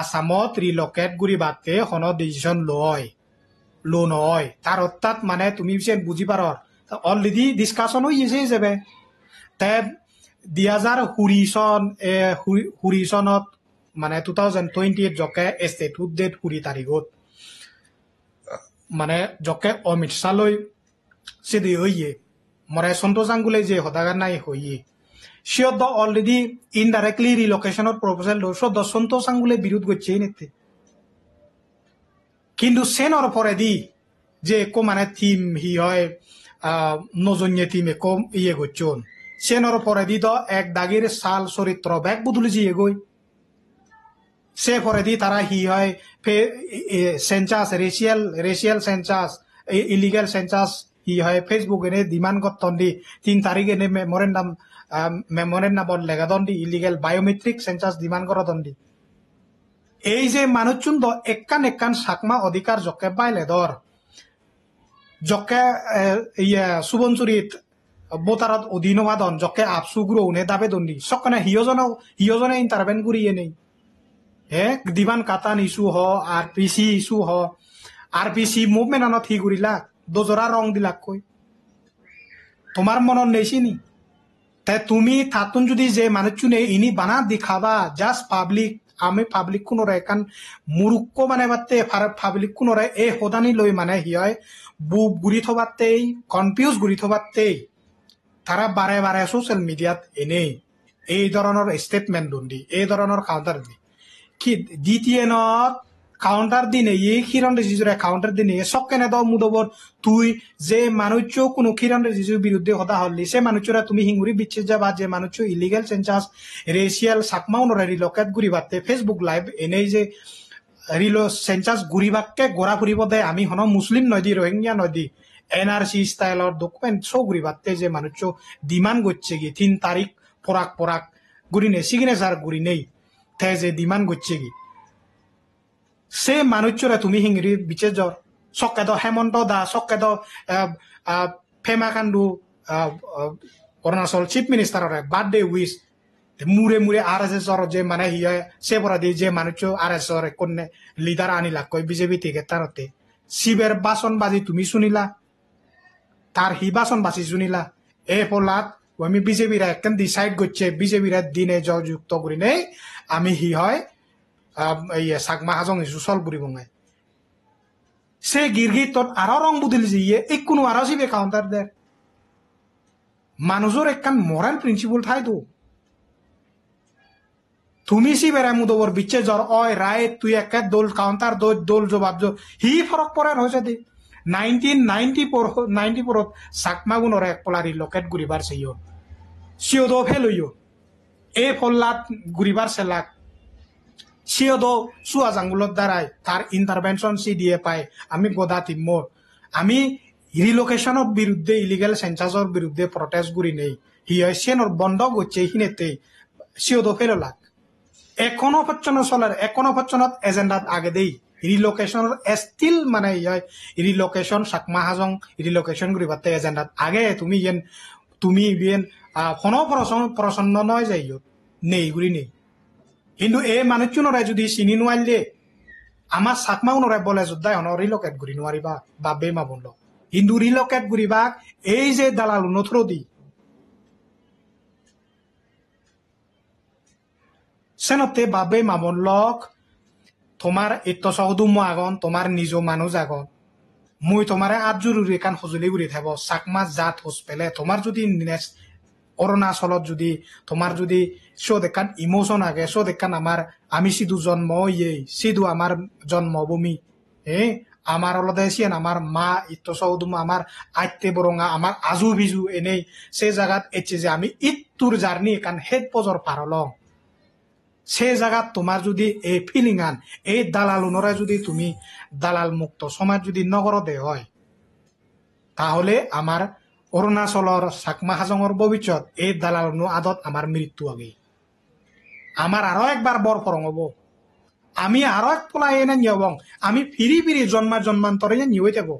আসামত রিলোকেট করিবাকে হন ডিসিশন লো নয় তার অর্থাৎ মানে তুমি বুঝি পার অলরেডি ডিসকাশন হয়ে যাবে তে 2020 সনত মানে 2020 জকে ষ্টেটহুড ডেট 20 তাৰিখত মানে জকে অমিত শ্বাহ লৈ সেদি হইয়ে মরে সন্তোষ আঙ্গুলে যে হতাগার নাই হইয়ে সিয়দ অলরেডি ইনডাইরেক্টলি রিলোকেশনের প্রপোজাল সদ সন্তোষ আঙ্গুলে বিরোধ করছে নেতে কিন্তু সেনর পরে দি যে কো মানে থিম হি হয় নজনীয় থিম কম ইয়ে করছন সেনর পরে দি তো এক দাগির সাল চরিত্র ব্যাগ বদলে জিয়ে গই সে পরে দি তারা হি হয় census racial census illegal census হি হয় ফেসবুক এনে ডিমান্ড করতন দি 3 তারিখ এনে মেমোরেন্ডাম লেগাদন দি ইলিগেল বায়োমেট্রিক সেন্সাস ডিমান্ড করতন দি এই যে মানুষজন দ একান সাকমা অধিকার জকে পাইলে ধর জকে সুবনচুরিত বোতারত অধীন হওয়াদন জকে আপসু গুরু নে দাবে দন্ডি সকনে হিয়জনে ইন্টারভেন করিয়ে নেই হে দিবান কাতান ইস্যু হ আরপিসি ইস্যু হ আরপিসি মুভমেন্ট আনত হি করিলা দোজরা রং দিলাক কই তোমার মনত নেইছি নি তাই তুমি থাতুন যদি যে মানুষজনে ইনি বানা দেখাবা জাস্ট পাবলিক আমি পাবলিক কোনরে একান মুরুক্ক মানে বাতে পাবলিক কোনরে এই হদানি লই মানে হি হয় বুব গুড়ি থবাতেই কনফিউজ গুড়ি থবাতেই তারা বারে বারে সোশ্যাল মিডিয়াত এনেই এই ধরনের স্টেটমেন্ট দুন্দি এই ধরনের কাউন্টার দি কি দ্বিতীয় কাউন্টার দিনে এই খিরণ রেজিজুরে কাউন্টার দিনে সকেনে দাও মুদবর তুই যে মানুষ কোনো খিরণ রেজিজুর বিরুদ্ধে হতা হলি সে মানুষরা তুমি হিঙ্গুরি বিচ্ছেদ যাবা যে মানুষ ইলিগেল সেন্সাস রেশিয়াল সাকমাউনরা রিলোকেট গুড়িবাতে ফেসবুক লাইভ এনেই যে রিলো সেন্সাস গুড়িবাককে গোড়া ফুরিব দেয় আমি হন মুসলিম নয় দি রোহিঙ্গা নয় দি এনআরসি স্টাইলর ডকুমেন্ট সো গুড়িবাতে যে মানুষ ডিমান্ড করছে কি 3 তারিখ পরাক গুড়ি নেই সিগনেচার গুড়ি নেই তে যে ডিমান্ড করছে কি সে মানুষরা তুমি হিংরি বিচে জ্বর সকেদ হেমন্ত দাস সকেদ ফেমা কান্দু অরুণাচল চিফ মিনিস্টারের বার্থডে উইশ মুরে আর এস এস যে মানে হি সে পরা দিয়ে যে মানুষ আর এস কোন লিডার আনিলা কই বিজেপি থেকে তারতে শিবের বাসন বাজি তুমি শুনিলা তার হি বাসন বাজি শুনিলা এ পলাত আমি বিজেপিরা একদম ডিসাইড করছে বিজেপিরা দিনে যুক্ত করি নেই আমি হি হয় সাকমা হাজং ইসু সল বুড়ি বঙাই সে গিরগিত আরো রং বুদিল জিয়ে এক কোনো আরো সিবে কাউন্টার দেয় মানুষের একখান মরাল প্রিন্সিপল থাই তো তুমি সিবেরা মুদবর বিচ্ছে জ্বর অয় রায় তুই একে দোল কাউন্টার দোল জবাব হি ফরক পড়ার হয়েছে দি 1994 সাকমা গুণর এক পলারি লোকেট গুড়িবার সেইও সিওদো ফেলইও এ ফল্লাত গুড়িবার সেলাক সিওদো সুয়া জাঙ্গুলত দ্বারাই তার ইন্টারভেনশন সি দিয়ে পায় আমি গদা তিম্মর আমি রিলোকেশনের বিরুদ্ধে ইলিগেল সেন্সাসর বিরুদ্ধে প্রটেস্ট করি নেই হি সেনর বন্ধ করছে হিনেতে সিওদো ফেললাক এখনো পর্যন্ত চলার এখনো পর্যন্ত এজেন্ডাত আগে দেই রিলোকেশনের স্টিল মানে রিলোকেশন সাকমা হাজং রিলোকেশন করিবাতে এজেন্ডাত আগে তুমি ইয়েন কোনো প্রসন্ন নয় যাইও নেই গুলি নেই কিন্তু এই মানুষজনরা যদি চিনি নোৱাৰিলে আমাৰ সাকমা উনৰে বলে যোদ্ধাই হন ৰিলোকেট কৰি নোৱাৰিবা বা বেমা বলল কিন্তু রিলোকেট করিবা এই যে দালাল নথর দি সেনতে বাবে মামলক তোমার ইত্ত সহদুম আগন তোমার নিজ মানুষ আগন মুই তোমারে আজ জরুরি কান সজুলি ঘুরি থাকব চাকমা জাত হোস পেলে তোমার যদি অরুণাচলত যদি তোমার যদি সো দেখান ইমোশন আগে সো দেখান আমার আমি সিধু জন্ম সিধু আমার জন্মভূমি আমার অলদে সিয়ান আমার মা ইত্ত সহদুম আমার আইতে বরঙা আমার আজু ভিজু এনেই সে জায়গাত এছে যে আমি ইত্তুর জার্নি এখান হেড পজর পারলং সে জায়গাত তোমার যদি এই ফিলিং আন এই দালাল উনরে যদি তুমি দালাল মুক্ত সমাজ যদি নগরতে হয় তাহলে আমার অরুণাচলের চাকমা হাজঙর ভবিষ্যৎ এই দালাল আদত আমার মৃত্যু আগে আমার আরো একবার বর ফরং হব আমি আরো এক পলাই এনে নিয়বং আমি ফিরি জন্মান্তরে নিয়ে যাব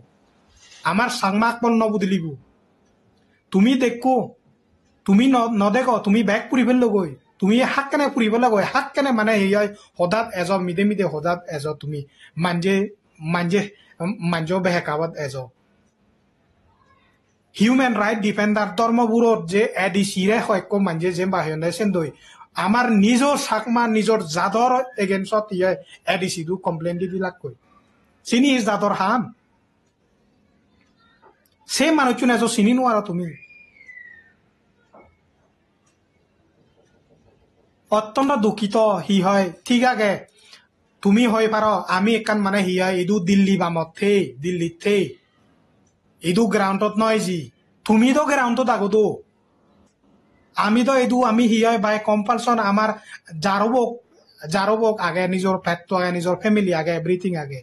আমার সাংমাক বল নবুদিলিব তুমি দেখো তুমি নদেখো তুমি ব্যাগ পুরি ফেললো গই তুমি হাক কেনে ফুৰিবলৈ গৈ হাক কেনে মানে হিয়াই সদাত এজ মিদে মিদে সদাত এজ তুমি মাঞ্জে বেহেকাবত এজ হিউম্যান রাইট ডিফেন্ডার ধৰ্মবোৰত যে এডিচিৰে সৈক্য মাঞ্জে যে বাহিৰনে চেন্দৈ আমাৰ নিজৰ চাকমা নিজৰ জাদৰ এগেইনষ্টত ইয়ে এডিচিটো কমপ্লেইন দি দিলাক কৈ চিনি ইজ জাদৰ হাম সে মানুহজন এজ চিনি নোৱাৰা তুমি অত্যন্ত দুঃখিত হি হয় ঠিক আছে তুমি হয় পাৰ আমি একান মানে হি হয় এইটো দিল্লী বামত থে দিল্লীত থে এইটো গ্ৰাউণ্ডত নহয় যি তুমি তো গ্ৰাউণ্ডত আগতো আমি তো এইটো আমি হি হয় বাই কম্পালচন আমাৰ জাৰবক আগে নিজৰ ফেক্টৰ আগে নিজৰ ফেমিলি আগে এভৰিথিং আগে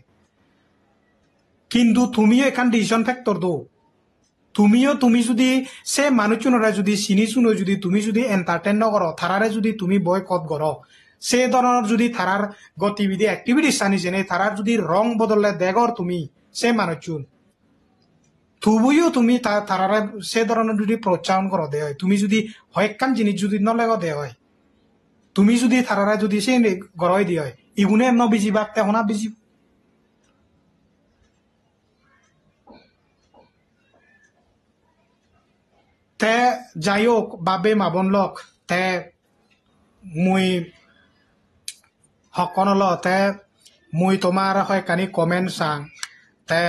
কিন্তু তুমিও এখান ডিসিশন ফ্যাক্টর দো তুমি যদি সে মানুষজনরা যদি চিনি শুনো যদি তুমি যদি এন্টারটেইন নকর থারারে যদি তুমি বয়কট কর সে ধরনের যদি থারার গতিবিধি অ্যাক্টিভিটিস জানি যেনে থারার যদি রং বদলে দেগর তুমি সে মানুষজন তুমিও তুমি থারারে সে ধরনের যদি প্রোৎসাহন কর দে হয় তুমি যদি হয়েকান জিনিস যদি নলেগ দে হয় তুমি যদি থারারে যদি সে গড়াই দিয়ে হয় ইগুনে ন বিজিবাক তেহনা বিজি তে যাই হোক বাবে মাবনলক তে মুই সকনল তে মুই তোমার হয় কানি কমেন্ট চাং তে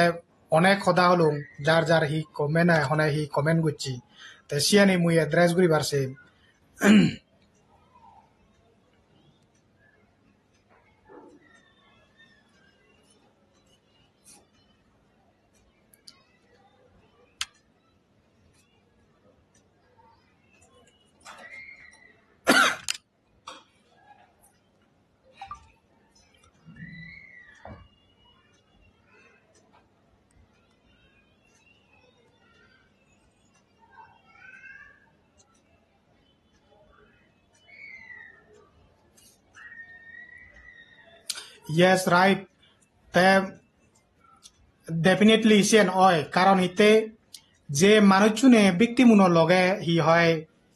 অনেক সদা হলুম যার যার হি কমেন্ট হনে হি কমেন্ট করছি তে সিয়ানি মুই এড্রেস করি পারছে Yes, right. তে ডেফিনেটলি সিয়েন হয় কারণ হিতে যে মানুষজনে ব্যক্তিমূলর লগে হি হয়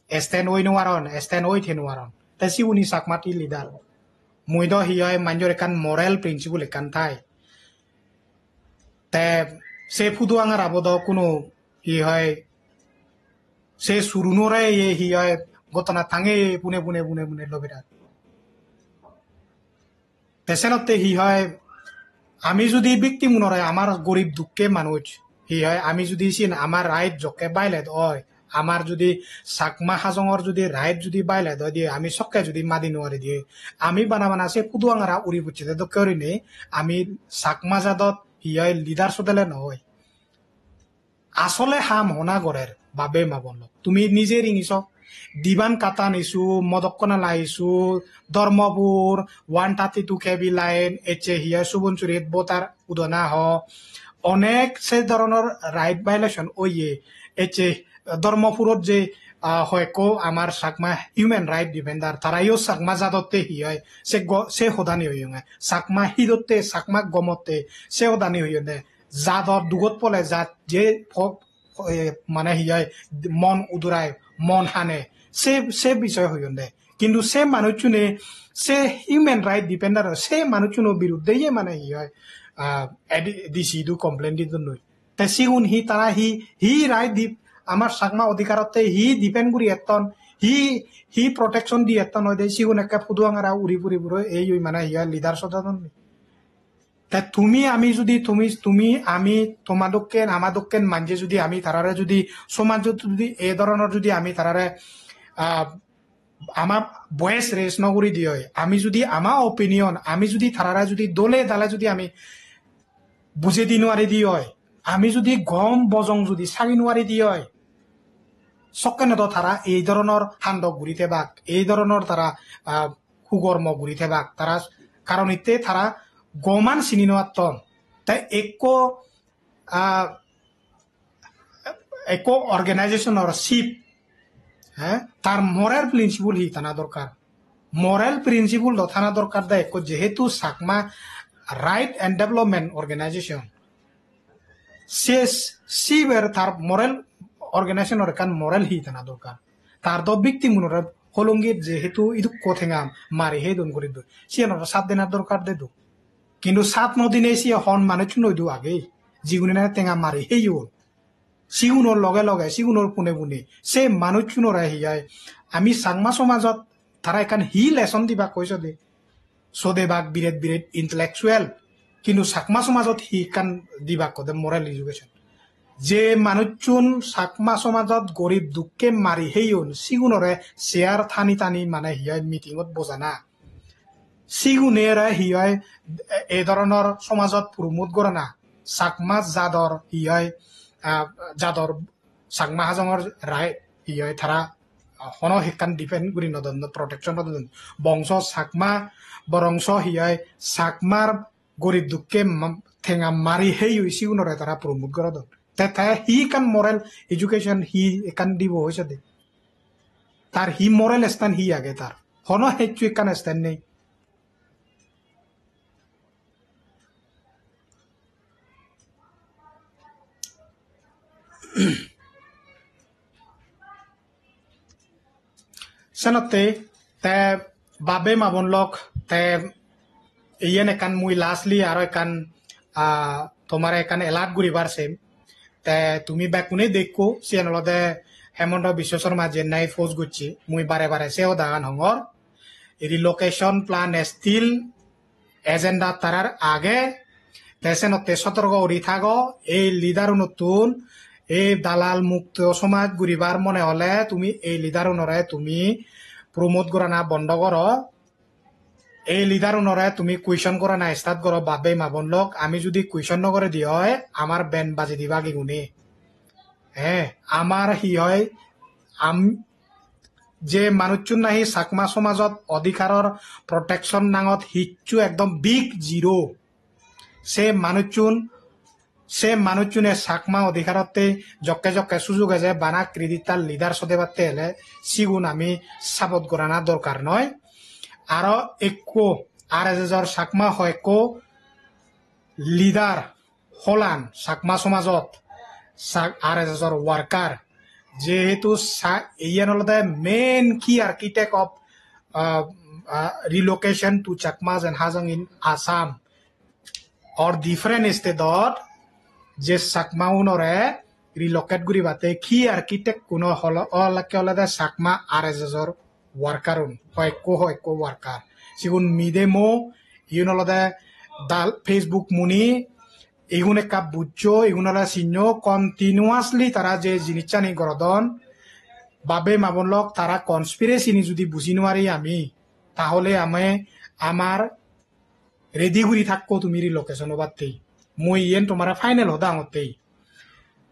স্ট্যান্ড ওই নোয়ারন স্ট্যান্ড ওই থে নোয়ারন তে সিউনি সাকমাতি লিডার মুই দ হি হয় মাঞ্জর একান মরেল প্রিন্সিপল একান থাই তে সে ফুদু আঙার আবদ কোনো হি হয় সে সুরুনরে হি হয় ঘটনা থাঙে পুনে পুনে পুনে পুনে লবেরা পেশেন্টতে হি হয় আমি যদি ব্যক্তি মনে হয় আমার গরিব দুঃখে মানুষ হি হয় আমি যদি চিন আমার রাইট জকে বাইলেদ হয় আমার যদি চাকমা হাজঙর যদি রাইট যদি বাইলেদ হয় দিয়ে আমি চকে যদি মাদি নোৱাৰি দিয়ে আমি বানা সে পুদু আঙারা উড়ি পুচ্ছে দরি নেই আমি চাকমা জাদত হি হয় লিডার সদেলে নহয় আসলে হাম হনা গড়ের বাবে মাবন তুমি নিজে রিঙিছ দিবান কাটা নিছো মদকনা লাইছো ধর্মপুর 132 কেবি লাইন এচে হিয়া সুবনচুরিত বোতার উদনা হ অনেক সে ধরনের রাইট ভাইলেশন ওইয়ে এচে ধর্মপুরত যে হয়কো আমার চাকমা হিউম্যান রাইট ডিফেন্ডার তারাইও চাকমা জাদতে হি হয় সে সদানি হই চাকমা হিদতে চাকমা গমতে সে সদানি হই জাদর দুগত পলে জাত যে মানে হি হয় মন উদুরায় মন হানে সে বিষয় হই কিন্তু সে মানুষজনে সে হিউম্যান রাইট ডিপেন্ডার সে মানুষজনের বিরুদ্ধে মানে হি হয় ডিসি দু কমপ্লেন দিত নই তে সিগুন হি তারা হি রাইট দি আমার চাকমা অধিকারতে হি ডিপেন্ড করি এতন হি প্রটেকশন দি এতন হয় দে সিগুন একে ফুদু আঙারা উড়ি ফুরি পুরো এই মানে হি লিডার সদাতন তা তুমি আমি যদি তুমি আমি তোমাদকেন আমাদকেন মানজে যদি আমি তারারে যদি সমাজত যদি এই ধরনের যদি আমি তারারে আমার ভয়েস রেস নকরি দিয়ে আমি যদি আমার অপিনিয়ন আমি যদি তারারা যদি দলে দালে যদি আমি বুঝে দি নোৱাৰি দি হয় আমি যদি গম বজং যদি চাগি নোৱাৰি দি হয় সকেনত তারা এই ধরনের হান্দক ঘুরিতে বাক এই ধরনের তারা সুকর্ম ঘুরিতে বাক তারা কারণ ইতে তারা গমান চিনি নোয়ার তন তাই একো অর্গানাইজেশনের শিপ হ্যাঁ তার মরাল প্রিন্সিপল হি থানা দরকার মরাল প্রিন্সিপল থানা দরকার দেয় যেহেতু Chakma right and development organisation সে শিবের তার মরাল অর্গানাইজেশনের কান মরাল হি থানা দরকার তার দ ব্যক্তি মনের হলঙ্গীর যেহেতু ইদু কোথেঙাম মারি হে দন করে দই সিয়ানোর 7 দিনের দরকার দে দো কিন্তু 7 দিনে সিয়া হন মানুষ নইদু আগে জিগুনে টেঙা মারি হেই হল সিগুনৰ লগে লগে সিগুনৰ পুনে পুনে সে মানুষ চুনরা হিয়ায় আমি সাংমা সমাজত তারা এখান হি লেসন দিবা কৈছ দে সদে বাক বিরেট বিরেট ইন্টেলেকচুয়াল কিন্তু সাকমা সমাজত হি কান দিবা কদে মোরাল এডুকেশন যে মানুষজন সাকমা সমাজত গরিব দুঃখে মারি হেইন সিগুনরে চেয়ার থানি টানি মানে হিয়াই মিটিংত বজানা সিগুনেরা হিয়াই এই ধরনের সমাজত প্রমোট করে না সাকমা জাদর হিয়াই জাদর সাকমা হাজঙর রায় হিয়াই তারা হন শিক্ষান ডিফেন্ড করি নদন প্রটেকশন নদন বংশ সাকমা বরংশ হিয়াই সাকমার গরিব দুঃখে ঠেঙা মারি হেই সিগুনরে তারা প্রমোট করে দন তাই হি কান মরেল এডুকেশন হি একান দিব হয়েছে দে তার হি মরেল স্থান হি আগে তার হন হেচু একান স্থান নেই সেনতে তে বাবে মাবন লক তে ইয়েন একান মুই লাস্টলি আর একান তোমার একান এলাট ঘুরিবার সেম তে তুমি বা কোনে দেখো সিয়ানলদে হেমন্ত বিশ্ব শর্মা চেন্নাই ফোজ গুচ্ছি মুই বারে বারে সেও Dagan হঙর relocation plan steel agenda তারার আগে তেসেনতে সতর্ক উড়ি থাকো এই লিডার নতুন এই দালাল মুক্ত সমাজ ঘুরিবার মনে হলে তুমি এই লিডার নরে তুমি প্রমোট করা না বন্ধ করো এই লিডার নরে তুমি কুয়েশন করা না স্টার্ট করো বাবে মাবন লোক আমি যদি কুয়েশন নকরে দি হয় আমার ব্যান্ড বাজি দিবা কি গুণে হ্যাঁ আমার হি হয় যে মানুষজন নাহি চাকমা সমাজত অধিকাৰৰ প্ৰটেকশ্যন নাঙত হিচ্ছু একদম বিগ জিৰো সে মানুষজনে চাকমা অধিকারতে জকে জকে সুযোগ আছে বানা ক্রেডিটার লিডার সদে পারতে হলে সিগুন আমি সাপোর্ট করা না দরকার নয় আর একো আর এজর চাকমা হয় একো লিডার হলান চাকমা সমাজত আর এজর ওয়ার্কার যেহেতু ইয়ান হলদে main key architect of relocation to Chakmas and Hajong in Assam or different state যে চাকমা উনরে রিলোকেট গুরি বাতে কি আর্কিটেক্ট কোনো হল অলকে হলদে চাকমা আর এজর ওয়ার্কার হয় কো ওয়ার্কার সিগুন মিডেমো ইউন হলদে দাল ফেসবুক মুনি এগুন একটা বুঝছো এগুন হলে চিহ্ন কন্টিনিউয়াসলি তারা যে জিনিসটা গরদন বাবে মাবনলক তারা কনস্পিরেসি যদি বুঝি নোৱাৰি আমি তাহলে আমি আমার রেডি ঘুরি থাকো তুমি রিলোকেশন ওবাতেই মই ইয়েন তোমার ফাইনাল হদা হতেই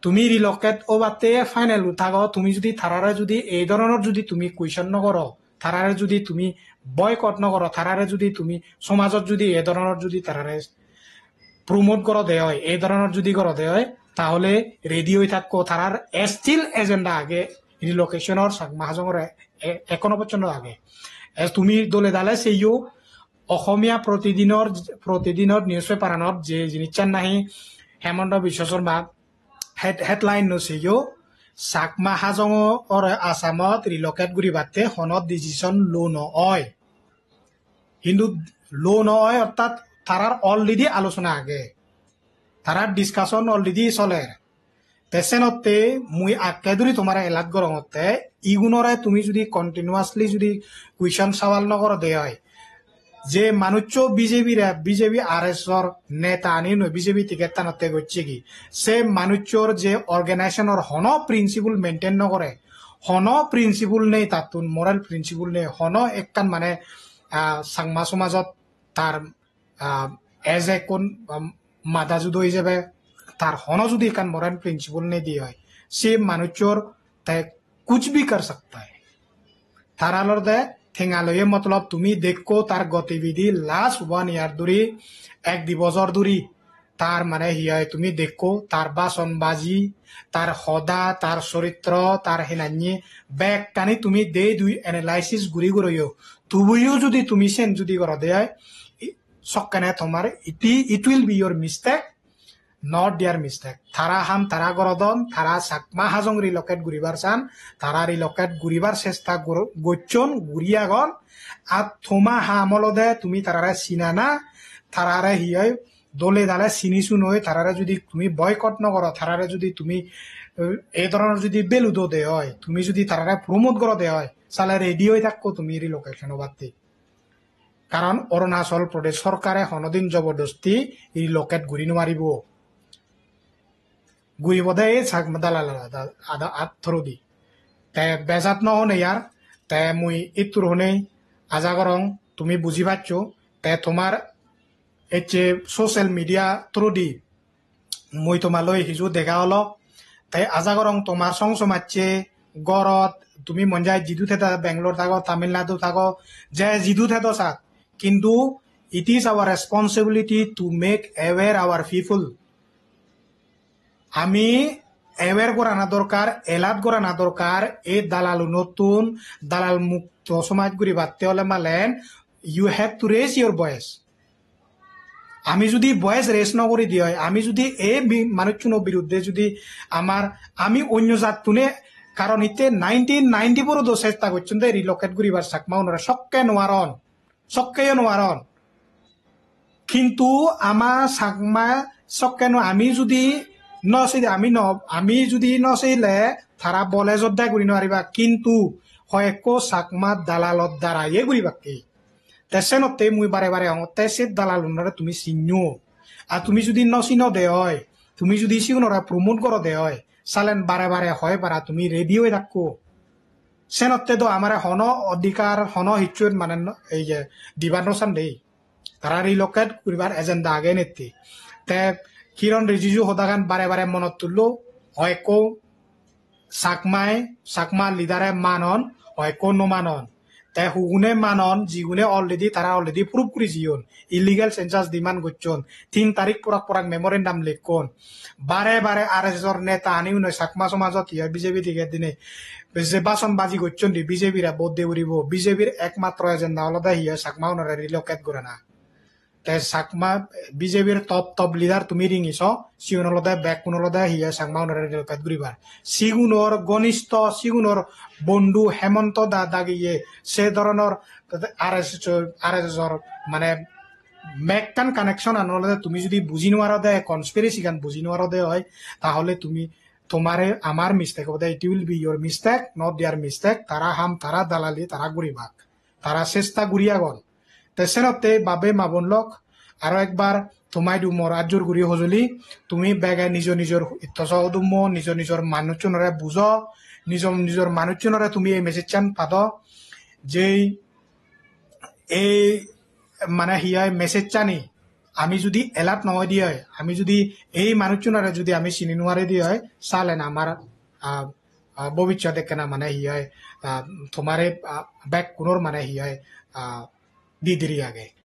তুমি রিলোকেট ওবাতে ফাইনাল থাকো তুমি যদি তারারে যদি এই ধরনের যদি তুমি কুয়েশন নকরো তারারে যদি তুমি বয়কট নকরো তারারে যদি তুমি সমাজত যদি এই ধরনের যদি তারারে প্রমোট করো দেয় হয় এই ধরনের যদি করো দেয় হয় তাহলে রেডি হয়ে থাকো তারার স্টিল এজেন্ডা আগে রিলোকেশনের মাহাজঙর এখনো পর্যন্ত আগে তুমি দলে দালে সেইও অসমীয়া প্ৰতিদিনৰ নিউজ পেপাৰত যে জিনিসটা নাহি হেমন্ত বিশ্ব শৰ্মা হেডলাইন নছিও চাকমা হাজঙৰ আসামত ৰিলোকেট গুৰি বাতে হনত ডিসিশন লো নয় কিন্তু লো নয় অর্থাৎ তারার অলরেডি আলোচনা আগে তারার ডিসকাশন অলরেডি চলে তেসেনতে মুই আগে ধরি তোমার এলাট গরমতে ইগুনরে তুমি যদি কন্টিনিউয়াসলি যদি কুয়েশন সওয়াল নকর দেয় হয় যে মানুষ বিজেপি আর এসর নেতা আনি নয় বিজেপি টিকেট টানতে করছে কি সে মানুষের যে অর্গানাইজেশনের হন প্রিন্সিপল মেনটেন নকরে হন প্রিন্সিপল নেই তাতুন মরাল প্রিন্সিপল নেই হন একখান মানে চাকমা সমাজত তার এজ এ কোন মাদাজুদ হিসেবে তার হন যদি এখান মরাল প্রিন্সিপল নেই দিয়ে হয় সে মানুষের তাই কুছ ভি কর সকতা है তার আলোর দেয় ঠেঙালয়ে মতলব তুমি দেখো তার গতিবিধি লাস্ট 1 ইয়ার ধরি 1-2 বছর ধরি তার মানে হিয়ায় তুমি দেখো তার বাসনবাজি তার হদা তার চরিত্র তার হেনানি ব্যাগ টানি তুমি দে দুই এনালাইসিস ঘুরি ঘুরিও তুমিও যদি তুমি সেন যদি করা দেয় সকানে তোমার it will be your mistake not their mistake. Thara ham thara gorodon, thara sakma hajong relocate guribar san, thara relocate guribar sesta gochon guriagon, at thoma hamolode tumi tarare sinana, tarare hiyoy, dole dale sinisu noy, tarare judi tumi boycott no goro, tarare judi tumi এই ধরনের যদি বেলুদো দে হয় তুমি যদি তারা promote করো দে হয় তাহলে রেডিও থাকো তুমি রিলোকেশন বাদে কারণ অরুণাচল প্রদেশ সরকারে হনদিন জবরদস্তি রিলোকেট ঘুরি নোৱাৰিব ঘুরিব দে দালাল থরু দি তে বেজাত নহনে ইয়ার তে মুই ইতুর হনে আজা করং তুমি বুঝি পাচ্ছ তে তোমার এই যে সোশ্যাল মিডিয়া থ্রু দি মুই তোমালৈ হিজু দেখা হলো তাই আজা করং তোমার সংসমাচ্ছে গড়ত তুমি মন যায় জিদু থেতা বেঙ্গলোর থাকো তামিলনাডু থাকো যে জিদু থেতো সাক কিন্তু it is our responsibility to make aware hour পিপল আমি অ্যাওয়ার করা না দরকার এলাদ করা না দরকার এই দালাল নতুন দালাল মুক্ত সমাজ গুড়ি বাড়তে হলে মালেন you have to raise your voice আমি যদি ভয়েস রেস নকরি দিয়ে আমি যদি এই মানুষজনের বিরুদ্ধে যদি আমি অন্য জাতনে কারণ ইতে 1994 চেষ্টা করছেন দে রিলোকেট করিবার চাকমা ওনারা সক্কে নোয়ারন কিন্তু আমার চাকমা সক্কে আমি যদি নচিলে তারা বলে যোদ্ধা করি নোৱাৰিবা কিন্তু হয়কো চাকমা দালালত দ্বারাইয়ে করিবাকে তেসেনতে মুই বারে বারে তেসে দালাল উনারে তুমি চিনো আর তুমি যদি নচিনো দে হয় তুমি যদি চিউনরা প্রমোট করো দে হয় চালেন বারে বারে হয় পারা তুমি রেডি হয়ে থাকো সেনতে তো আমার হন অধিকার হন হিচুর মানে এই যে দিবার নচান দেই তারা রিলোকেট করিবার এজেন্ডা আগে নেতি তে কিরণ রিজিজু হদাগান বারে বারে মনত তুললো হয়কো চাকমা লিডারে মানন হয়কো নমানন তে হুগুনে মানন যিগুনে তারা অলরেডি প্রুভ করে জিয়ন ইলিগাল সেন্সাস ডিমান্ড করছন 3 তারিখ পরাক মেমোরেন্ডাম লিখন বারে বারে আরএসএসর নেতা আনিও নয় চাকমা সমাজত ইয়া বিজেপি দিকে দিনে যে বাসন বাজি করছন দি বিজেপিরা বোধ দে উড়িব বিজেপির একমাত্র এজেন্ডা আলাদা হিয়া চাকমা ওনারা রিলোকেট করে না তে চাকমা বিজেপির টপ লিডার তুমি রিঙিছ সিগুন আলাদা ব্যাক কোন আলাদা হিয়া চাকমা ওনারা রিলোকেট করিবার সিগুনর ঘনিষ্ঠ সিগুনর বন্ধু হেমন্ত দাগিয়ে সে ধরনের আরএসএসর মানে মেকান কানেকশন আনলে তুমি যদি বুঝি নোয়ারো দে কনস্পিরেসি গান বুঝি নোয়ারো দে হয় তাহলে তুমি তোমারে আমার মিস্টেক হবে it will be your mistake not their mistake তারা দালালি তারা গুড়িবাক তারা চেষ্টা গুড়িয়া গল তেসেনতে বাবে মাবনলক আরো একবার তোমায় দুমর আজুর গুড়ি হজলি তুমি বেগে নিজর ইত্যসহদুম নিজর মানুষজনরে বুঝ নিজর মানুষজনরে তুমি এই মেসেজ চান পাদ যে এই মানে হিয়াই মেসেজ চানি আমি যদি এলাত নহয় দিয়ে হয় আমি যদি এই মানুষজনরে যদি আমি চিনি নোয়ারে দিয়ে হয় চালেন আমার ভবিষ্যতে কেনা মানে হিয়াই তোমারে ব্যাক কোনোর মানে হিয়াই দি দিরি আগে